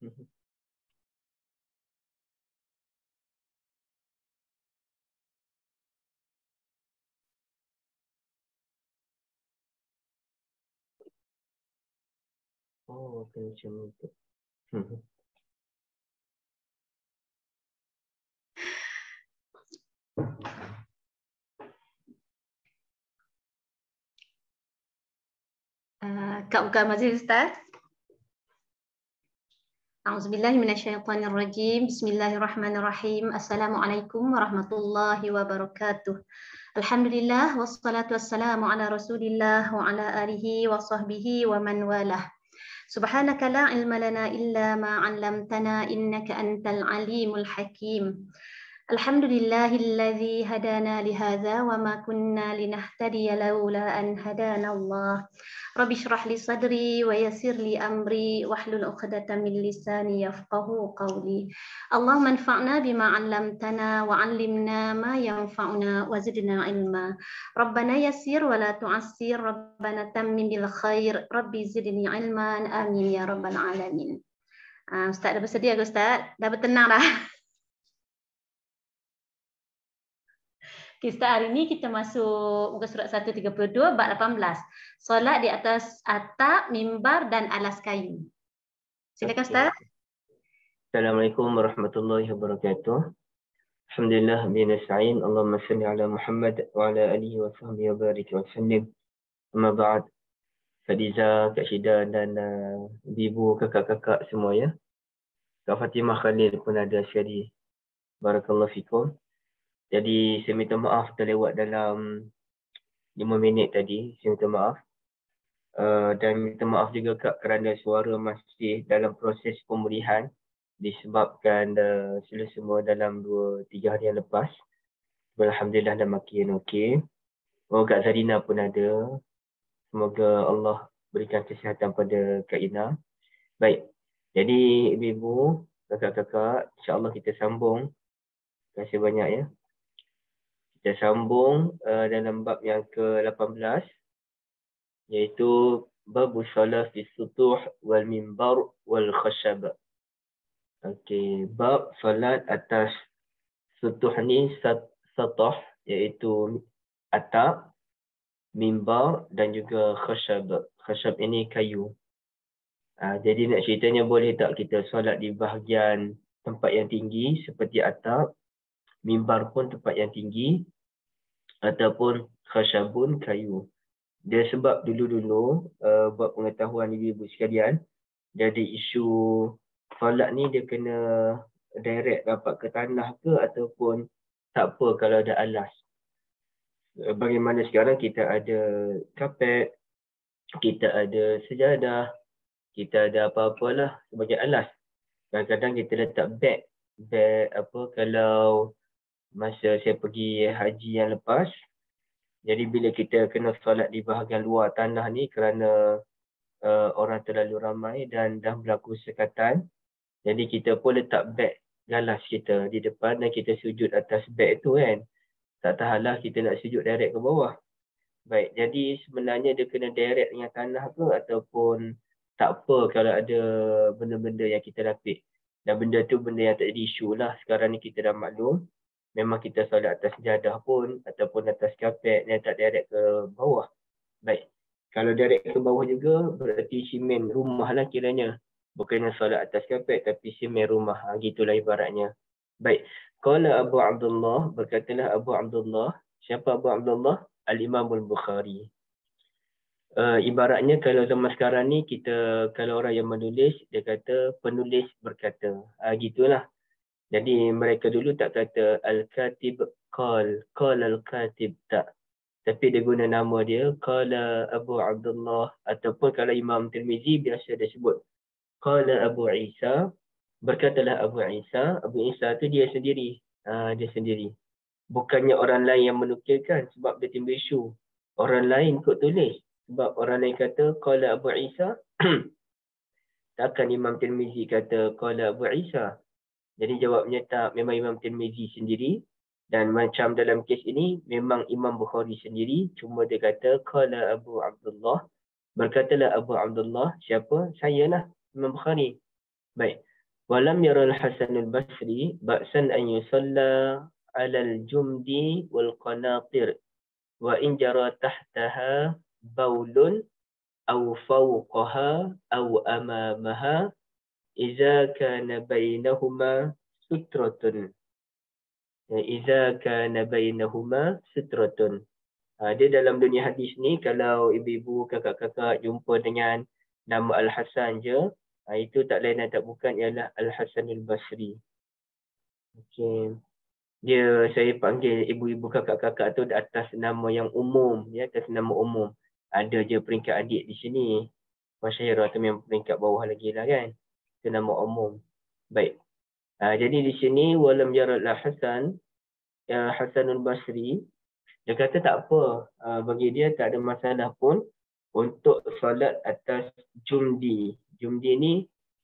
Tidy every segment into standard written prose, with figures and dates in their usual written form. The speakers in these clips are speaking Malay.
Oh, macam itu. Kak buka majlis Ustaz. A'udzubillahiminasyaitonirrajim. Bismillahirrahmanirrahim. Assalamualaikum warahmatullahi wabarakatuh. Alhamdulillah wassalatu wassalamu ala Rasulillah wa ala alihi wa sahbihi wa man walah. Subhanaka la ilma lana illa ma 'allamtana innaka antal alimul hakim. Alhamdulillahilladzi hadana lihadza wa ma kunna linahtadiya laula an hadana Allah. Rabbi shrah li sadri wa yassir li amri wahlul 'uqdatam min lisani yafqahu qawli. Allahumma anfa'na bima 'allamtana wa 'allimna ma yanfa'una wa zidna ilma. Rabbana yassir wa la tu'assir, Rabbana tammim bil khair, Rabbi zidni ilman, amin ya rabbal alamin. Ustaz dah bersedia ke Ustaz? Dah bertenang dah? Okay, Ustaz, hari ini kita masuk muka surat 132 bab 18. Solat di atas atap, mimbar dan alas kayu. Silakan Ustaz. Assalamualaikum warahmatullahi wabarakatuh. Alhamdulillah bi nasta'in. Allahumma salli ala Muhammad wa ala alihi wa sahbihi wa barik wa sallim. Amma ba'd. Khadijah, Kak Syida dan ibu, kakak-kakak semua ya. Kak Fatimah Khalil pun ada sekali. Barakallahu fikum. Jadi saya minta maaf terlewat dalam 5 minit tadi. Saya minta maaf. Dan minta maaf juga Kak kerana suara masih dalam proses pemulihan disebabkan semua dalam 2-3 hari yang lepas. Alhamdulillah dah makin okey. Oh, Kak Zarina pun ada. Semoga Allah berikan kesihatan pada Kak Ina. Baik. Jadi ibu-ibu, kakak-kakak, insya-Allah kita sambung. Terima kasih banyak ya. Kita sambung dalam bab yang ke-18 iaitu bab shalah fi sutuh wal mimbar wal khashab. Okey, bab solat atas sutuh ni satah iaitu atap, mimbar dan juga khashab. Khashab ini kayu. Jadi nak ceritanya boleh tak kita solat di bahagian tempat yang tinggi seperti atap, mimbar pun tempat yang tinggi ataupun khashabun kayu. Dia sebab dulu-dulu buat pengetahuan ibu-ibu sekalian, dia ada isu solat ni dia kena direct dapat ke tanah ke ataupun tak apa kalau ada alas. Bagaimana sekarang kita ada kapet, kita ada sejadah, kita ada apa-apalah sebagai alas. Kadang-kadang kita letak beg apa kalau masa saya pergi haji yang lepas. Jadi bila kita kena solat di bahagian luar tanah ni kerana orang terlalu ramai dan dah berlaku sekatan. Jadi kita pun letak beg galas kita di depan dan kita sujud atas beg tu kan. Tak tahanlah kita nak sujud direct ke bawah. Baik, jadi sebenarnya dia kena direct dengan tanah ke ataupun tak apa kalau ada benda-benda yang kita lapik. Dan benda tu benda yang tak jadi isu lah. Sekarang ni kita dah maklum. Memang kita solat atas sejadah pun ataupun atas kapet yang tak direct ke bawah. Baik, kalau direct ke bawah juga berarti simen rumah lah kiranya. Bukannya solat atas kapet tapi simen rumah. Gitulah ibaratnya. Baik, qala Abu Abdullah, berkatalah Abu Abdullah. Siapa Abu Abdullah? Al-Imam Al-Bukhari. Ibaratnya kalau zaman sekarang ni kita, kalau orang yang menulis, dia kata penulis berkata. Gitulah. Jadi mereka dulu tak kata Al-Katib qal Al-Katib, tak. Tapi dia guna nama dia, qala Abu Abdullah. Ataupun kalau Imam Tirmizi biasa dia sebut qala Abu Isa, berkatalah Abu Isa. Abu Isa tu dia sendiri. Dia sendiri. Bukannya orang lain yang menukilkan sebab dia timbul isu. Orang lain kot tulis. Sebab orang lain kata qala Abu Isa. Takkan Imam Tirmizi kata qala Abu Isa. Jadi jawabnya tak, memang Imam Tirmizi sendiri. Dan macam dalam kes ini, memang Imam Bukhari sendiri. Cuma dia kata qala Abu Abdullah. Berkatalah Abu Abdullah. Siapa? Saya lah, Imam Bukhari. Baik. Walam yara al-Hasan al-Basri ba'san an yusalla 'ala al-jumdi wal qanatir wa in jara tahtaha baulun aw fawqaha aw amamaha idza kana bainahuma sutratun. Idza kana bainahuma sutratun. Dia dalam dunia hadis ni, kalau ibu-ibu, kakak-kakak jumpa dengan nama Al-Hasan je, itu tak lain dan tak bukan ialah Al-Hasan Al-Basri. Okay. Saya panggil ibu-ibu, kakak-kakak tu atas nama yang umum, ya, atas nama umum. Ada je peringkat adik di sini. Masyairah tu memang peringkat bawah lagi lah kan. Itu nama umum. Baik. Jadi di sini, walam yarad Hasan, Hasanul Basri, dia kata tak apa, bagi dia tak ada masalah pun untuk solat atas jumdi. Jumdi ni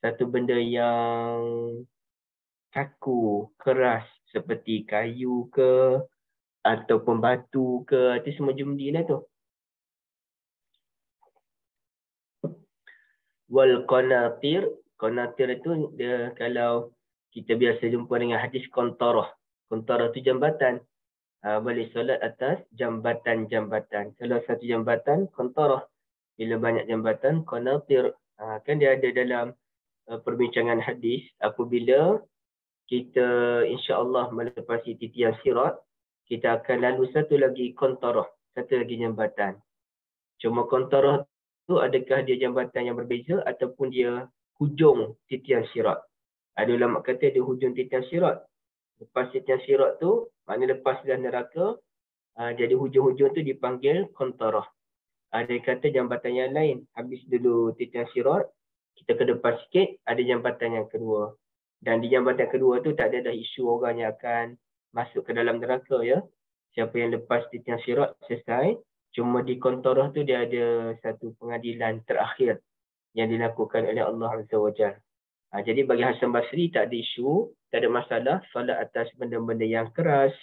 satu benda yang kaku, keras, seperti kayu ke, ataupun batu ke, itu semua jumdi lah tu. Wal qanatir, qanatir itu dia, kalau kita biasa jumpa dengan hadis kontarah. Kontarah tu jambatan. Boleh solat atas jambatan-jambatan. Kalau satu jambatan, kontarah. Bila banyak jambatan, qanatir. Kan dia ada dalam perbincangan hadis, apabila kita insya-Allah melepasi titian sirat, kita akan lalu satu lagi kontarah, satu lagi jambatan. Cuma kontarah tu adakah dia jambatan yang berbeza ataupun dia hujung titian sirat. Ada ulama kata dia hujung titian sirat. Lepas titian sirat tu, maknanya lepas dah neraka, jadi hujung-hujung tu dipanggil kontarah. Ada kata jambatan yang lain, habis dulu titian sirat, kita ke depan sikit, ada jambatan yang kedua. Dan di jambatan kedua tu tak ada dah isu orang yang akan masuk ke dalam neraka, ya. Siapa yang lepas titian sirat selesai, cuma di kontarah tu dia ada satu pengadilan terakhir yang dilakukan oleh Allah Azza wa Jalla. Jadi bagi Hasan Basri tak ada isu, tak ada masalah solat atas benda-benda yang keras,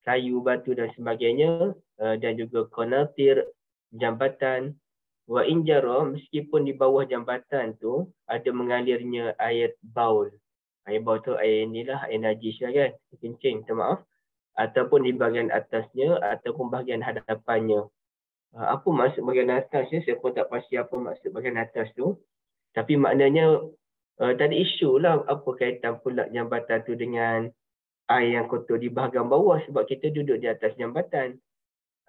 kayu, batu dan sebagainya, dan juga qanatir, jambatan. Wa injara, meskipun di bawah jambatan tu ada mengalirnya air baul. Air baul tu air inilah, air najis lah kan, kencing, minta maaf. Ataupun di bahagian atasnya ataupun bahagian hadapannya. Apa maksud bahagian atasnya? Saya pun tak pasti apa maksud bahagian atas tu. Tapi maknanya tak ada isu lah apa kaitan pula jambatan tu dengan air yang kotor di bahagian bawah sebab kita duduk di atas jambatan.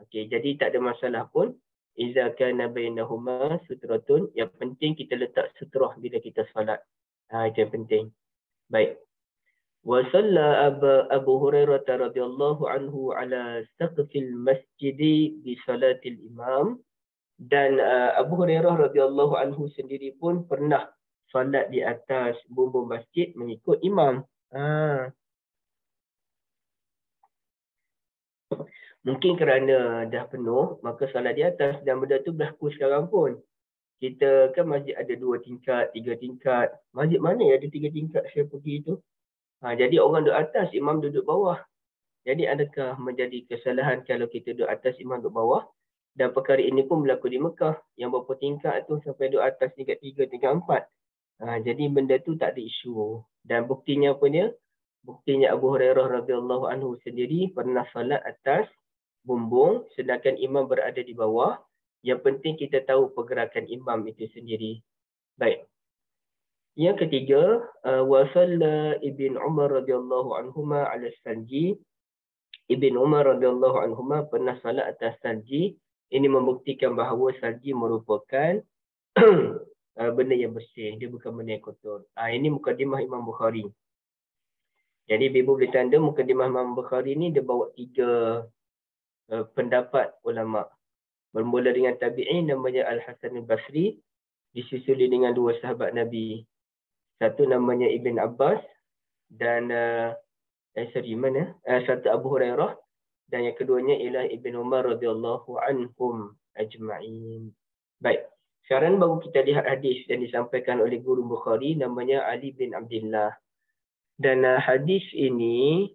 Okey, jadi tak ada masalah pun. Iza kana bainahuma sutratun, yang penting kita letak sutrah bila kita solat. Itu yang penting. Baik. Wa salla Abu Hurairah radhiyallahu anhu ala saqfil masjid bi salatil imam, dan Abu Hurairah radhiyallahu anhu sendiri pun pernah solat di atas bumbung masjid mengikut imam. Mungkin kerana dah penuh, maka solat di atas, dan benda tu berlaku sekarang pun. Kita kan masjid ada 2 tingkat, 3 tingkat. Masjid mana yang ada 3 tingkat saya pergi tu? Jadi orang duduk atas, imam duduk bawah. Jadi adakah menjadi kesalahan kalau kita duduk atas, imam duduk bawah? Dan perkara ini pun berlaku di Mekah. Yang berapa tingkat tu sampai duduk atas tingkat 3, tingkat 4. Jadi benda tu tak ada isu. Dan buktinya apa dia? Buktinya Abu Hurairah radhiyallahu anhu sendiri pernah solat atas bumbung sedangkan imam berada di bawah. Yang penting kita tahu pergerakan imam itu sendiri. Baik. Yang ketiga, wa salla Ibn Umar radhiyallahu anhuma ala salji. Ibn Umar radhiyallahu anhuma pernah solat atas salji. Ini membuktikan bahawa salji merupakan benda yang bersih, dia bukan benda yang kotor. Ini mukadimah Imam Bukhari. Jadi ibu boleh tanda mukadimah Imam Bukhari ni dia bawa 3 pendapat ulama. Bermula dengan tabi'in namanya Al-Hasan Al-Basri, disusuli dengan 2 sahabat Nabi. Satu namanya Ibn Abbas dan satu Abu Hurairah, dan yang keduanya ialah Ibn Umar radhiyallahu anhum ajma'in. Baik. Sekarang baru kita lihat hadis yang disampaikan oleh guru Bukhari namanya Ali bin Abdullah. Dan hadis ini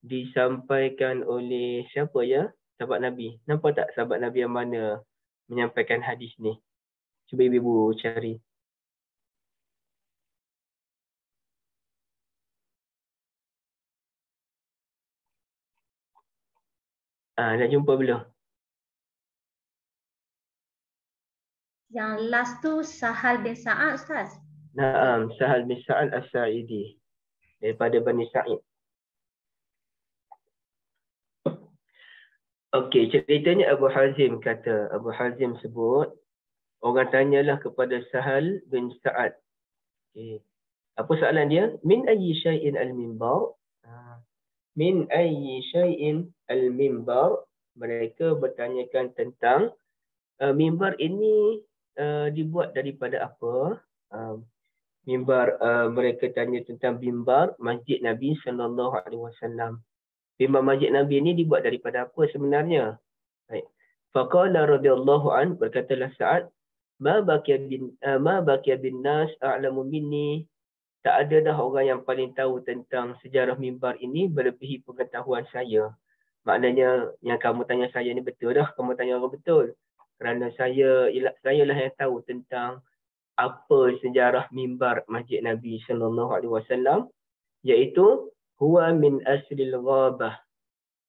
disampaikan oleh siapa ya? Sahabat Nabi. Nampak tak sahabat Nabi yang mana menyampaikan hadis ni? Cuba ibu cari. Dah jumpa belum? Yang last tu Sahal bin Sa'ad, Ustaz. Naam, Sahal bin Sa'ad As-Sa'idi daripada Bani Sa'id. Okey, ceritanya Abu Hazim kata, Abu Hazim sebut, orang tanyalah kepada Sahal bin Sa'ad. Okay. Apa soalan dia? Min ayyi syai'in al-mimbar? Min ayyi syai'in al-mimbar? Mereka bertanyakan tentang mimbar ini dibuat daripada apa? Mimbar, mereka tanya tentang mimbar Masjid Nabi sallallahu alaihi wasallam. Mimbar Masjid Nabi ini dibuat daripada apa sebenarnya? Baik. Faqala radhiyallahu an, berkatalah Sa'ad, ma baqiya bin nas a'lamu minni. Tak ada dah orang yang paling tahu tentang sejarah mimbar ini melebihi pengetahuan saya. Maknanya yang kamu tanya saya ni betul dah, kamu tanya orang betul. Kerana saya lah yang tahu tentang apa sejarah mimbar Masjid Nabi sallallahu alaihi wasallam, iaitu huwa min aslil ghabah.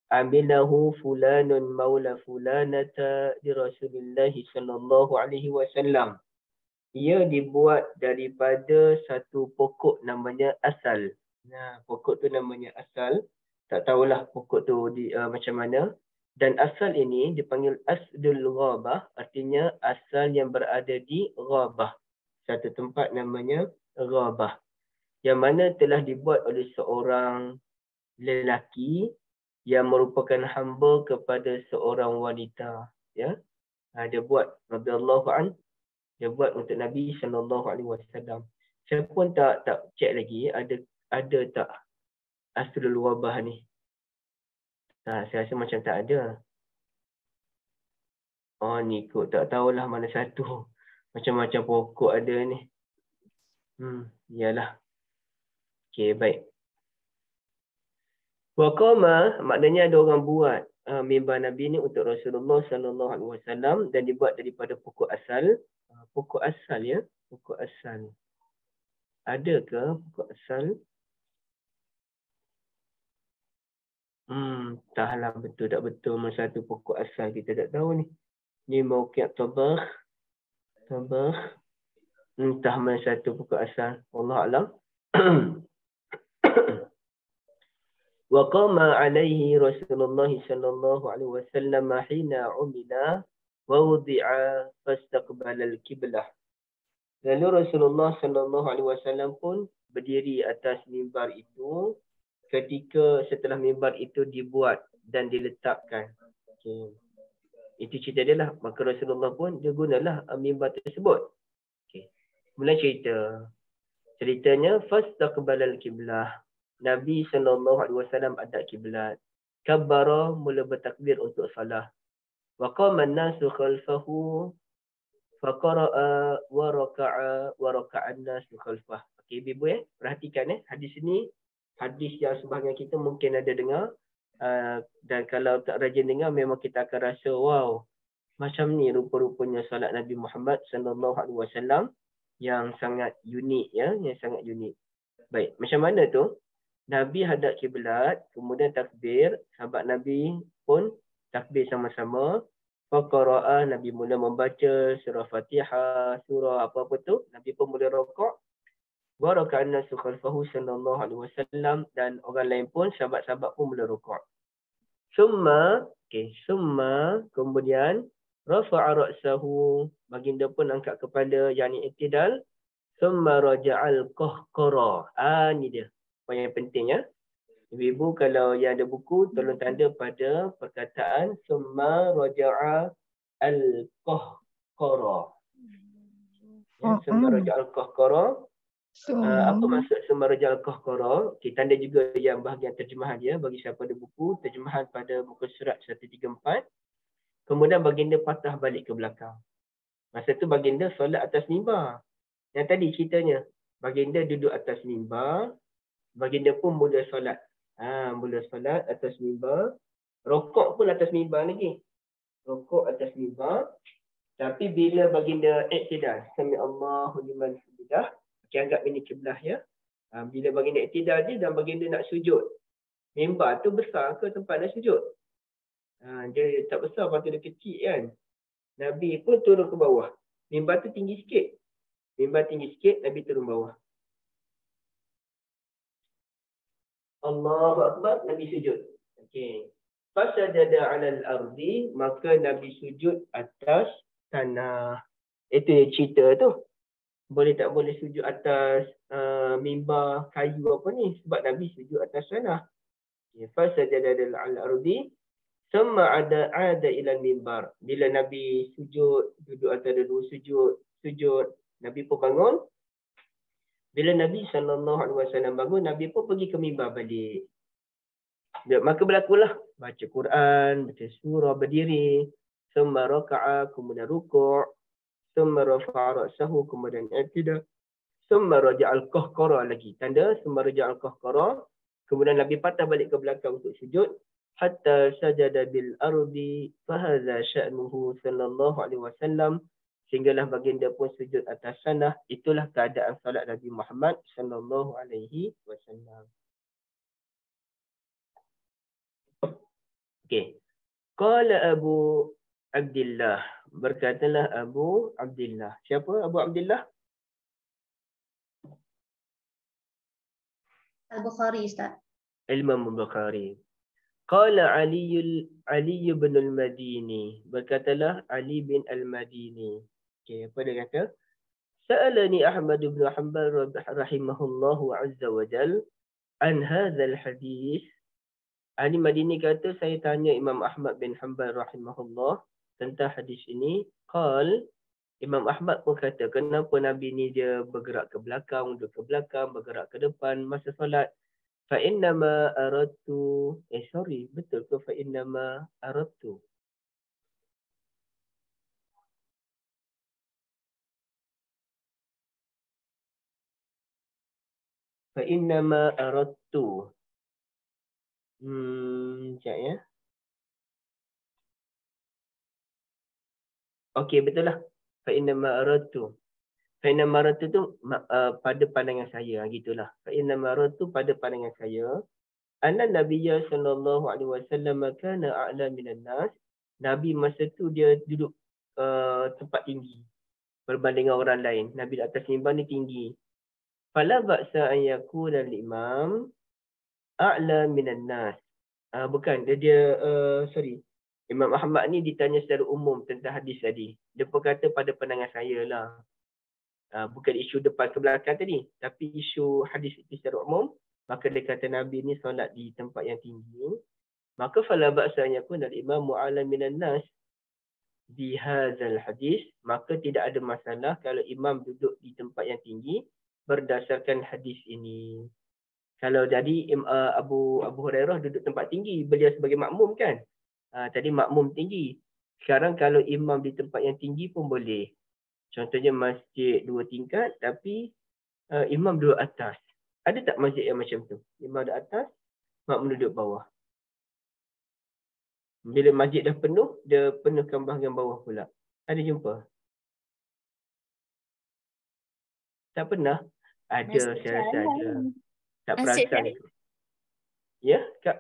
Amilahu fulanun maula fulanata di Rasulullah sallallahu alaihi wasallam. Ia dibuat daripada satu pokok namanya asal. Nah, pokok tu namanya asal. Tak tahulah pokok tu macam mana. Dan asal ini dipanggil asdul ghabah, artinya asal yang berada di ghabah. Satu tempat namanya ghabah. Yang mana telah dibuat oleh seorang lelaki yang merupakan hamba kepada seorang wanita. Ya, dia buat radhiyallahu an, dia buat untuk Nabi sallallahu alaihi wasallam. Saya pun tak cek lagi ada tak asrul wabah ni. Saya rasa macam tak ada. Oh ni kot, tak tahulah mana satu. Macam-macam pokok ada ni. Iyalah. Okey, baik. Waqama, maknanya ada orang buat mimbar Nabi ni untuk Rasulullah sallallahu alaihi wasallam dan dibuat daripada pokok asal. Pokok asal ya, pokok asal. Ada ke pokok asal? Entahlah betul tak betul mana satu pokok asal, kita tak tahu ni. Ni mauqi'at tabakh. Entah mana satu pokok asal. Wallahu a'lam. Wa qama alaihi Rasulullah sallallahu alaihi wasallam hina umila wa wudi'a fastaqbala al-qiblah. Lalu Rasulullah sallallahu alaihi wasallam pun berdiri atas mimbar itu ketika setelah mimbar itu dibuat dan diletakkan. Okay. Itu cerita dia lah. Maka Rasulullah pun dia gunalah mimbar tersebut. Okay. Mula cerita. Ceritanya fastaqbala al-qiblah. Nabi SAW hadap kiblat. Kabbara, mula bertakbir untuk salah. Wa qama an-nasu khalfahu faqara'a wa raka'a wa raka'an nasu khalfah. Okey ibu perhatikan hadis ini, hadis yang sebahagian kita mungkin ada dengar, dan kalau tak rajin dengar memang kita akan rasa wow, macam ni rupa-rupanya salat Nabi Muhammad sallallahu alaihi wasallam yang sangat unik ya, yang sangat unik. Baik, macam mana tu? Nabi hadap kiblat, kemudian takbir, sahabat Nabi pun takbir sama-sama. Faqara'a, Nabi mula membaca surah Fatihah, surah apa-apa tu, Nabi pun mula rokok. Wa raka'an nasu khalfahu sallallahu alaihi wasallam, dan orang lain pun sahabat-sahabat pun mula rokok. Summa, kemudian rafa'a ra'sahu, baginda pun angkat kepala, yakni i'tidal. Summa raja'al qahqara. Ni dia poin yang penting ya. Ibu-ibu kalau yang ada buku tolong tanda pada perkataan summa raja'a al-qahqara. Ya, summa raja'a al-qahqara. Apa maksud summa raja'a al-qahqara? Kita tanda juga yang bahagian terjemahan dia bagi siapa ada buku, terjemahan pada muka surat 134. Kemudian baginda patah balik ke belakang. Masa tu baginda solat atas mimbar. Yang tadi ceritanya, baginda duduk atas mimbar, baginda pun mula solat. Mula solat atas mimbar. Rokok pun atas mimbar lagi. Rokok atas mimbar. Tapi bila baginda i'tidal, sami Allahu liman hamidah. Okay, anggap ini kiblah ya. Bila baginda i'tidal je dan baginda nak sujud. Mimbar tu besar ke tempat nak sujud? Dia tak besar, lepas tu dia kecil kan. Nabi pun turun ke bawah. Mimbar tu tinggi sikit. Mimbar tinggi sikit, Nabi turun bawah. Allahu Akbar, Nabi sujud. Okey. Fasajada 'alal ardi, maka Nabi sujud atas tanah. Itu yang cerita tu. Boleh tak boleh sujud atas mimbar kayu apa ni? Sebab Nabi sujud atas tanah. Fasajada 'alal ardi, thumma ada ila mimbar. Bila Nabi sujud, duduk antara dua sujud, Nabi pun bangun. Bila Nabi SAW bangun, Nabi pun pergi ke mimbar balik. Maka berlakulah baca Quran, baca surah, berdiri, thumma raka'a, kemudian rukuk, thumma rafa'a ra'sahu, kemudian i'tidal, thumma raja'al qahqara lagi. Tanda thumma raja'al qahqara, kemudian Nabi patah balik ke belakang untuk sujud, hatta sajada bil ardi, fa hadza sya'nuhu sallallahu alaihi wasallam, sehinggalah baginda pun sujud atas tanah. Itulah keadaan salat Nabi Muhammad sallallahu alaihi wasallam. Okey. Qala Abu Abdullah, berkatalah Abu Abdullah. Siapa Abu Abdullah? Al-Bukhari, Ustaz. Imam Bukhari. Qala Ali bin al-Madini, berkatalah Ali bin al-Madini. Okey, apa dia kata? Sa'alani Ahmad bin Hanbal rahimahullahu azza wa jal an hadzal hadis. Ali Madini kata, saya tanya Imam Ahmad bin Hanbal rahimahullah tentang hadis ini. Qal, Imam Ahmad pun kata, kenapa Nabi ni dia bergerak ke belakang, duduk ke belakang, bergerak ke depan masa solat? Fa innama aradtu, betul ke fa innama aradtu? Fa innama aradtu. Sekejap ya. Okey, betul lah. Fa innama aradtu. Fa innama aradtu tu pada pandangan saya, gitulah. Fa innama aradtu pada pandangan saya. Anna Nabiyya sallallahu alaihi wasallam kana a'la minan nas. Nabi masa tu dia duduk tempat tinggi berbanding orang lain. Nabi di atas mimbar ni tinggi. Fala ba'sa an yakuna al-imam a'la minan nas. Bukan, Imam Ahmad ni ditanya secara umum tentang hadis tadi. Dia pun kata pada pandangan saya lah. Bukan isu depan ke belakang tadi, tapi isu hadis itu secara umum. Maka dia kata Nabi ni solat di tempat yang tinggi. Maka fala ba'sa an yakuna al-imam a'la minan nas bi hadzal hadis, maka tidak ada masalah kalau imam duduk di tempat yang tinggi berdasarkan hadis ini. Kalau jadi Abu Hurairah duduk tempat tinggi, beliau sebagai makmum kan. Tadi makmum tinggi. Sekarang kalau imam di tempat yang tinggi pun boleh. Contohnya masjid 2 tingkat tapi imam duduk atas. Ada tak masjid yang macam tu? Imam duduk atas, makmum duduk bawah. Bila masjid dah penuh, dia penuhkan bahagian bawah pula. Ada jumpa? Tak pernah? Ada, saya rasa ada. Tak perasan. Ya, Kak?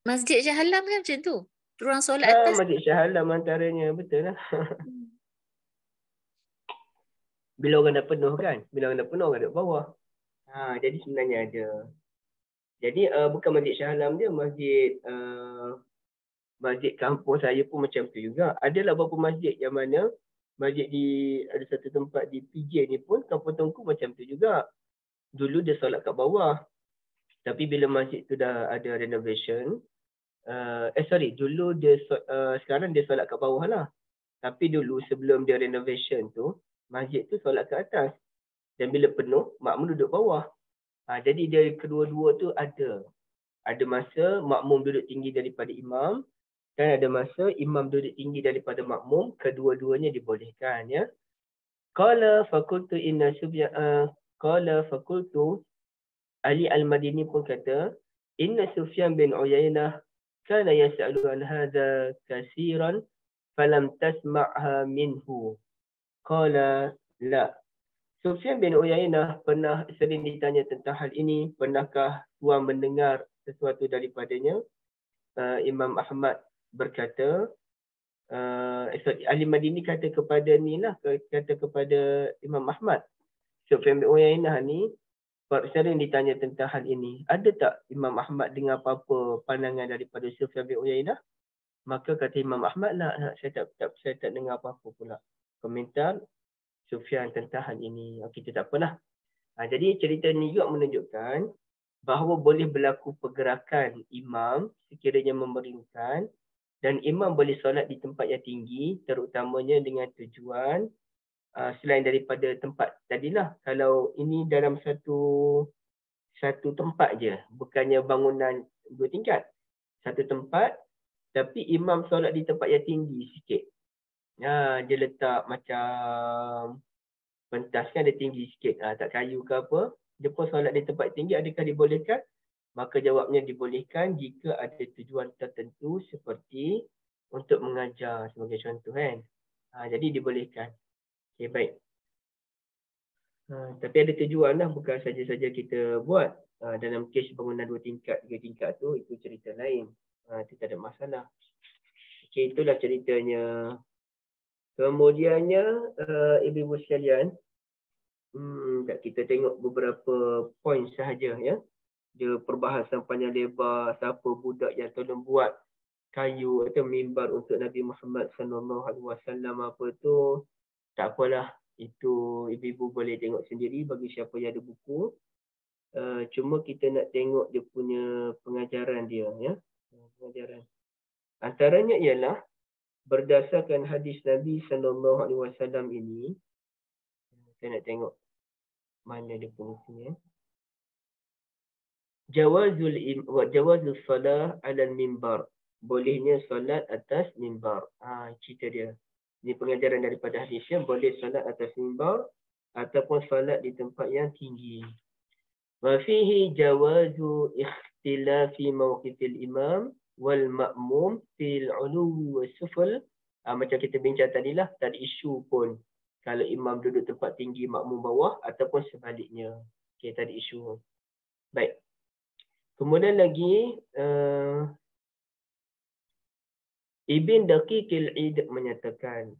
Masjid Shah Alam kan macam tu? Ruang solat atas. Masjid Shah Alam antaranya, betul lah. Bila orang dah penuh kan? Bila orang dah penuh, orang duduk bawah. Jadi sebenarnya ada. Jadi bukan Masjid Shah Alam dia, masjid kampung saya pun macam tu juga. Adalah beberapa masjid yang mana masjid ada satu tempat di PJ ni pun Kampung Tengku macam tu juga. Dulu dia solat kat bawah. Tapi bila masjid tu dah ada renovation, dulu dia sekarang dia solat kat bawah lah. Tapi dulu sebelum dia renovation tu, masjid tu solat kat atas. Dan bila penuh, makmum duduk bawah. Jadi dia kedua-dua tu ada. Ada masa makmum duduk tinggi daripada imam, dan ada masa imam duduk tinggi daripada makmum, kedua-duanya dibolehkan ya. Qala fakultu Ali Al-Madini pun kata, inna Sufyan bin Uyainah kana yas'alu an hadha kaseeran falam tasma'ha minhu. Qala la. Sufyan bin Uyainah pernah sering ditanya tentang hal ini, pernahkah tuan mendengar sesuatu daripadanya? Imam Ahmad berkata, Ali Madini kata kepada kata kepada Imam Ahmad, Sufyan bin Uyainah ni sering ditanya tentang hal ini. Ada tak Imam Ahmad dengar apa-apa pandangan daripada Sufyan bin Uyainah? Maka kata Imam Ahmad, saya tak dengar apa-apa pula komentar Sufyan tentang hal ini. Kita tak apalah. Jadi cerita ni juga menunjukkan bahawa boleh berlaku pergerakan imam sekiranya memerlukan, dan imam boleh solat di tempat yang tinggi terutamanya dengan tujuan selain daripada tempat tadilah. Kalau ini dalam satu tempat je, bukannya bangunan 2 tingkat. Satu tempat, tapi imam solat di tempat yang tinggi sikit. Dia letak macam pentas kan, dia tinggi sikit. Tak kayu ke apa. Dia pun solat di tempat tinggi, adakah dibolehkan? Maka jawabnya dibolehkan jika ada tujuan tertentu seperti untuk mengajar sebagai contoh kan. Jadi dibolehkan. Okey, baik. Tapi ada tujuan lah, bukan saja-saja kita buat. Dalam kes bangunan 2 tingkat, 3 tingkat tu, itu cerita lain. Itu tak ada masalah. Okey, itulah ceritanya. Kemudiannya, ibu-ibu sekalian, kita tengok beberapa poin sahaja ya. Dia perbahasan panjang lebar, siapa budak yang tolong buat kayu atau mimbar untuk Nabi Muhammad SAW apa tu. Tak apalah, itu ibu-ibu boleh tengok sendiri bagi siapa yang ada buku. Cuma kita nak tengok dia punya pengajaran dia ya. Pengajaran. Antaranya ialah berdasarkan hadis Nabi SAW ini. Saya nak tengok mana dia punya sini ya. Jawazul salah ala mimbar. Bolehnya solat atas mimbar. Cerita dia. Ini pengajaran daripada hadisnya. Boleh solat atas mimbar ataupun solat di tempat yang tinggi. Wa fihi jawazu ikhtilafi mawqifil imam wal ma'mum fil ulu wa suful. Macam kita bincang tadilah, tak ada isu pun. Kalau imam duduk tempat tinggi, makmum bawah ataupun sebaliknya. Okay, tak ada isu. Baik. Kemudian lagi, Ibn Daqiqil Id menyatakan,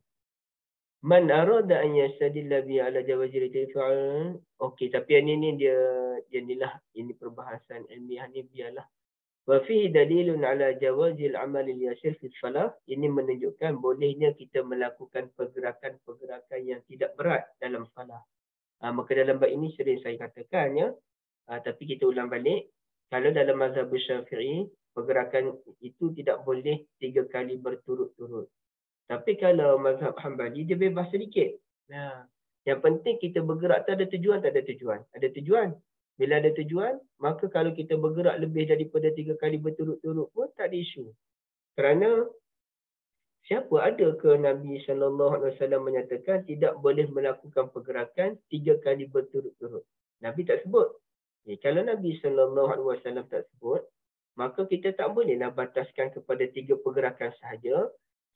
Man arada an yastadilla bi ala jawazil tifa'al. Okey, tapi yang ini dia inilah, ini perbahasan ilmiah ni biarlah. Wa fihi dalilun ala jawazil amal al-yasir fi shalah. Ini menunjukkan bolehnya kita melakukan pergerakan-pergerakan yang tidak berat dalam salat. Maka dalam bab ini sering saya katakan ya, tapi kita ulang balik. Kalau dalam mazhab Syafi'i, pergerakan itu tidak boleh 3 kali berturut-turut. Tapi kalau mazhab Hanbali, dia bebas sedikit. Yang penting kita bergerak tu ada tujuan, tak ada tujuan. Ada tujuan. Bila ada tujuan, maka kalau kita bergerak lebih daripada 3 kali berturut-turut pun tak ada isu. Kerana siapa ada ke Nabi SAW menyatakan tidak boleh melakukan pergerakan 3 kali berturut-turut. Nabi tak sebut. Kalau Nabi SAW tak sebut, maka kita tak bolehlah bataskan kepada 3 pergerakan sahaja.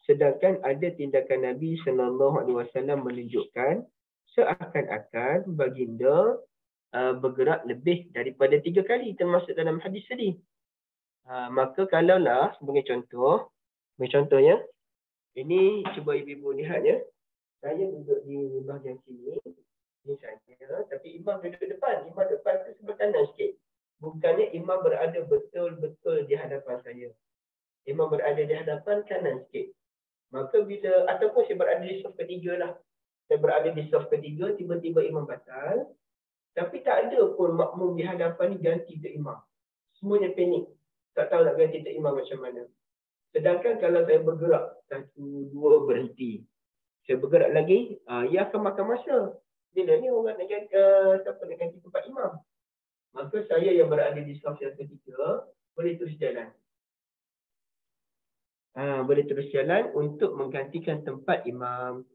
Sedangkan ada tindakan Nabi SAW menunjukkan seakan-akan baginda bergerak lebih daripada 3 kali termasuk dalam hadis tadi. Maka kalaulah sebagai contohnya, ini cuba ibu-ibu lihat ya. Saya duduk di bahagian sini. Ini saya, tapi imam duduk depan. Imam depan tu sebelah kanan sikit. Bukannya imam berada betul-betul di hadapan saya. Imam berada di hadapan kanan sikit. Maka bila, ataupun saya berada di saf ketiga lah. Saya berada di saf ketiga, tiba-tiba imam batal. Tapi tak ada pun makmum di hadapan ni ganti ke imam. Semuanya panik. Tak tahu nak ganti ke imam macam mana. Sedangkan kalau saya bergerak, 1, 2, berhenti. Saya bergerak lagi, ia akan makan masa. Bila ni orang nak ganti, siapa nak ganti tempat imam. Maka saya yang berada di saf yang ketiga, boleh terus jalan. Boleh terus jalan untuk menggantikan tempat imam.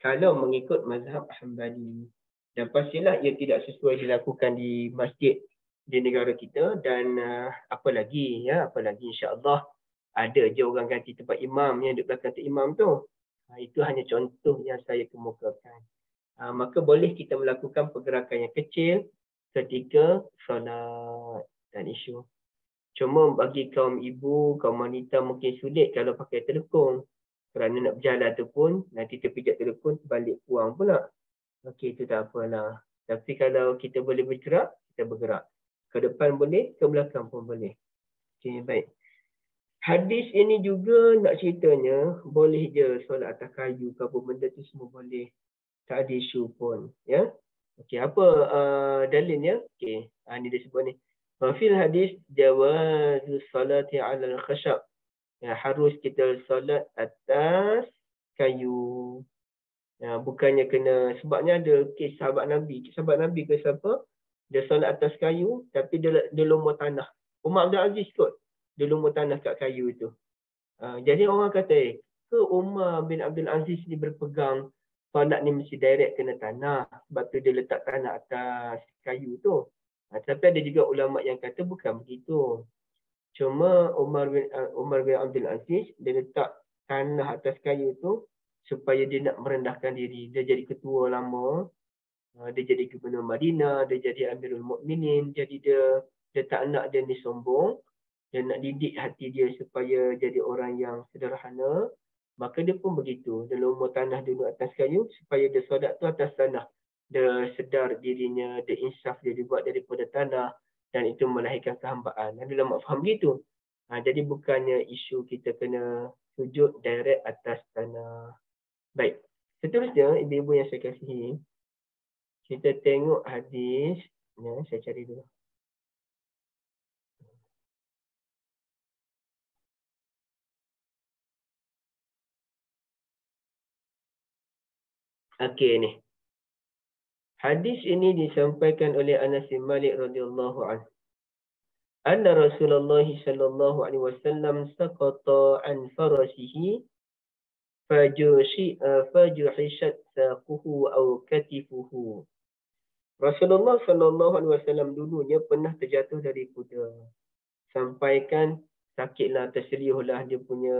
Kalau mengikut mazhab Hanbali. Dan pastilah ia tidak sesuai dilakukan di masjid di negara kita. Dan apalagi insya-Allah ada je orang ganti tempat imam yang duduk belakang imam tu. Itu hanya contoh yang saya kemukakan. Maka boleh kita melakukan pergerakan yang kecil ketika solat dan isu. Cuma bagi kaum ibu, kaum wanita mungkin sulit kalau pakai telekung. Kerana nak berjalan tu pun, nanti terpijak telekung, balik puang pula. Okey, itu tak apalah. Tapi kalau kita boleh bergerak, kita bergerak. Ke depan boleh, ke belakang pun boleh. Okey, baik. Hadis ini juga nak ceritanya, boleh je solat atas kayu ke apa benda tu semua boleh. Tak ada isu pun. Ya. Okey, apa dalilnya? Okey, ini dia sebut ni. Fil hadis jawazus salati ala al-khashab. Ya, harus kita solat atas kayu. Ya, bukannya kena, sebabnya ada kes sahabat Nabi. Sahabat Nabi ke siapa? Dia solat atas kayu, tapi dia lumur tanah. Umar Abdul Aziz kot. Dia lumur tanah kat kayu itu. Jadi orang kata, ke Umar bin Abdul Aziz ni berpegang solat ni mesti direct kena tanah. Sebab tu dia letak tanah atas kayu tu. Tapi ada juga ulama yang kata bukan begitu. Cuma Umar bin Abdul Aziz, dia letak tanah atas kayu tu supaya dia nak merendahkan diri. Dia jadi ketua lama, dia jadi gubernur Madinah, dia jadi Amirul Mukminin. Jadi dia tak nak dia ni sombong. Dia nak didik hati dia supaya jadi orang yang sederhana. Maka dia pun begitu. Dia lumur tanah dulu atas kayu supaya dia solat tu atas tanah. Dia sedar dirinya, dia insaf dia dibuat daripada tanah. Dan itu melahirkan kehambaan. Ada ulama faham begitu. Jadi bukannya isu kita kena sujud direct atas tanah. Baik. Seterusnya, ibu-ibu yang saya kasihi, kita tengok hadis. Ya, saya cari dulu. Okey ni. Hadis ini disampaikan oleh Anas bin Malik radhiyallahu anhu. Anna Rasulullah sallallahu alaihi wasallam saqata an farasihi fajuhishat saquhu aw katifuhu. Rasulullah sallallahu alaihi wasallam dulunya pernah terjatuh dari kuda. Sampaikan sakitlah, terseliuhlah dia punya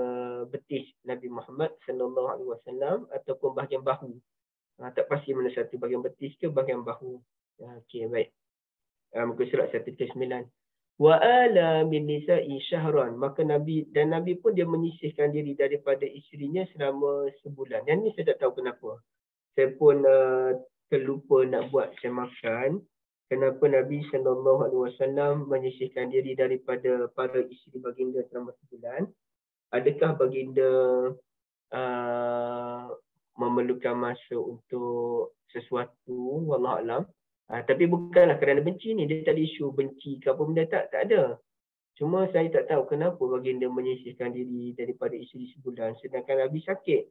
betis Nabi Muhammad sallallahu alaihi wasallam ataupun bahagian bahu. Tak pasti mana satu, bahagian betis ke bahagian bahu. Okey, baik. Muka surat 139. Wa ala min nisa'i syahran. Maka Nabi pun dia menyisihkan diri daripada isterinya selama sebulan. Yang ni saya tak tahu kenapa. Saya pun terlupa nak buat semakan. Kenapa Nabi SAW menyisihkan diri daripada para isteri baginda selama sebulan? Adakah baginda memerlukan masa untuk sesuatu? Wallahualam. Tapi bukanlah kerana benci ni. Dia tak ada isu benci ke apa benda, tak ada. Cuma saya tak tahu kenapa baginda menyisihkan diri daripada isteri sebulan sedangkan Nabi sakit.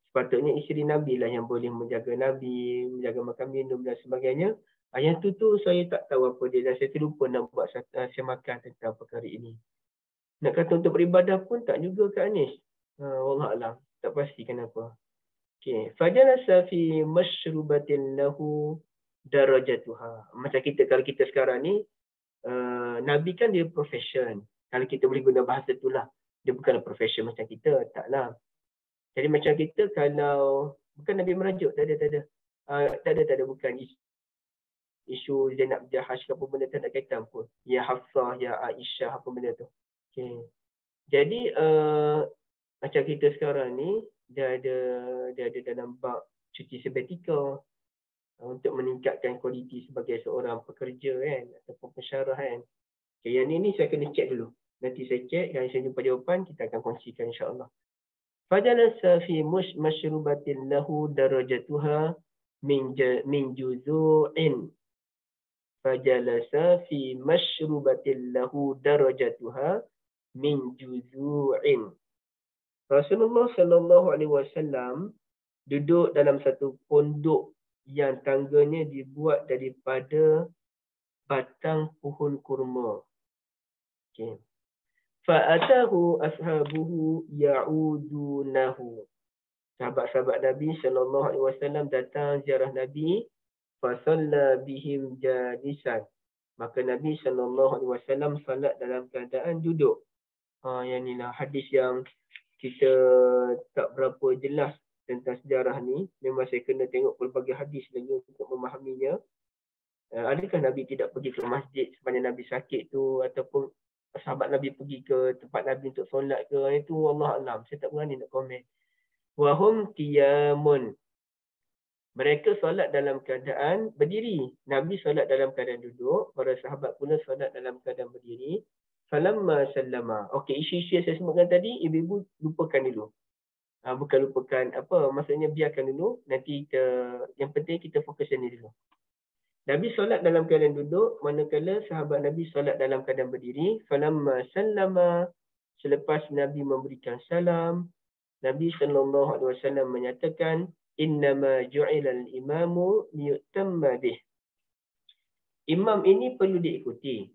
Sepatutnya isteri Nabi lah yang boleh menjaga Nabi, menjaga makan minum dan sebagainya. Yang tu saya tak tahu apa dia dan saya terlupa nak buat semakan tentang perkara ini. Nak kata untuk beribadah pun tak juga Kak Anis. Wallahualam. Tak pasti kenapa. Okay. Fajalasa fi masyrubatin lahu darajatuha. Macam kita, kalau kita sekarang ni, Nabi kan dia profession. Kalau kita boleh guna bahasa itulah. Dia bukanlah profession macam kita. Taklah. Jadi macam kita kalau, bukan Nabi merajuk. Tak ada. Bukan isu Zainab Jahash ke apa benda, tak ada kaitan pun. Ya Hafsah, ya Aisyah, apa benda tu. Okay. Jadi, macam kita sekarang ni, dia ada dalam bab cuti sabbatical. Untuk meningkatkan kualiti sebagai seorang pekerja kan ataupun pensyarah kan. Okay, yang ini saya kena cek dulu. Nanti saya cek, yang saya jumpa jawapan kita akan kongsikan insya-Allah. Fajalasa fi masyrubatin lahu darajatuha min juzu'in. Fajalasa fi masyrubatin lahu darajatuha min juzu'in. Rasulullah sallallahu alaihi wasallam duduk dalam satu pondok yang tangganya dibuat daripada batang pohon kurma. Okay. Fa'atahu ashabuhu ya'udunahu. Sahabat-sahabat Nabi sallallahu alaihi wasallam datang ziarah Nabi, fa salla bihim jalisan. Maka Nabi sallallahu alaihi wasallam salat dalam keadaan duduk. Yang inilah hadis yang kita tak berapa jelas tentang sejarah ni. Memang saya kena tengok pelbagai hadis lagi untuk memahaminya. Adakah Nabi tidak pergi ke masjid sepanjang Nabi sakit tu ataupun sahabat Nabi pergi ke tempat Nabi untuk solat ke, itu Allah Alam. Saya tak berani nak komen. Wahum qiyamun. Mereka solat dalam keadaan berdiri. Nabi solat dalam keadaan duduk. Para sahabat pula solat dalam keadaan berdiri. Falamma sallama. Okey, isu-isu yang saya sebutkan tadi, ibu-ibu lupakan dulu. Bukan lupakan apa, maksudnya biarkan dulu. Nanti yang penting kita fokus ini dulu. Nabi solat dalam keadaan duduk, manakala sahabat Nabi solat dalam keadaan berdiri. Falamma sallama. Selepas Nabi memberikan salam, Nabi SAW menyatakan, innama ju'ilal imamu liyutamma bih. Imam ini perlu diikuti.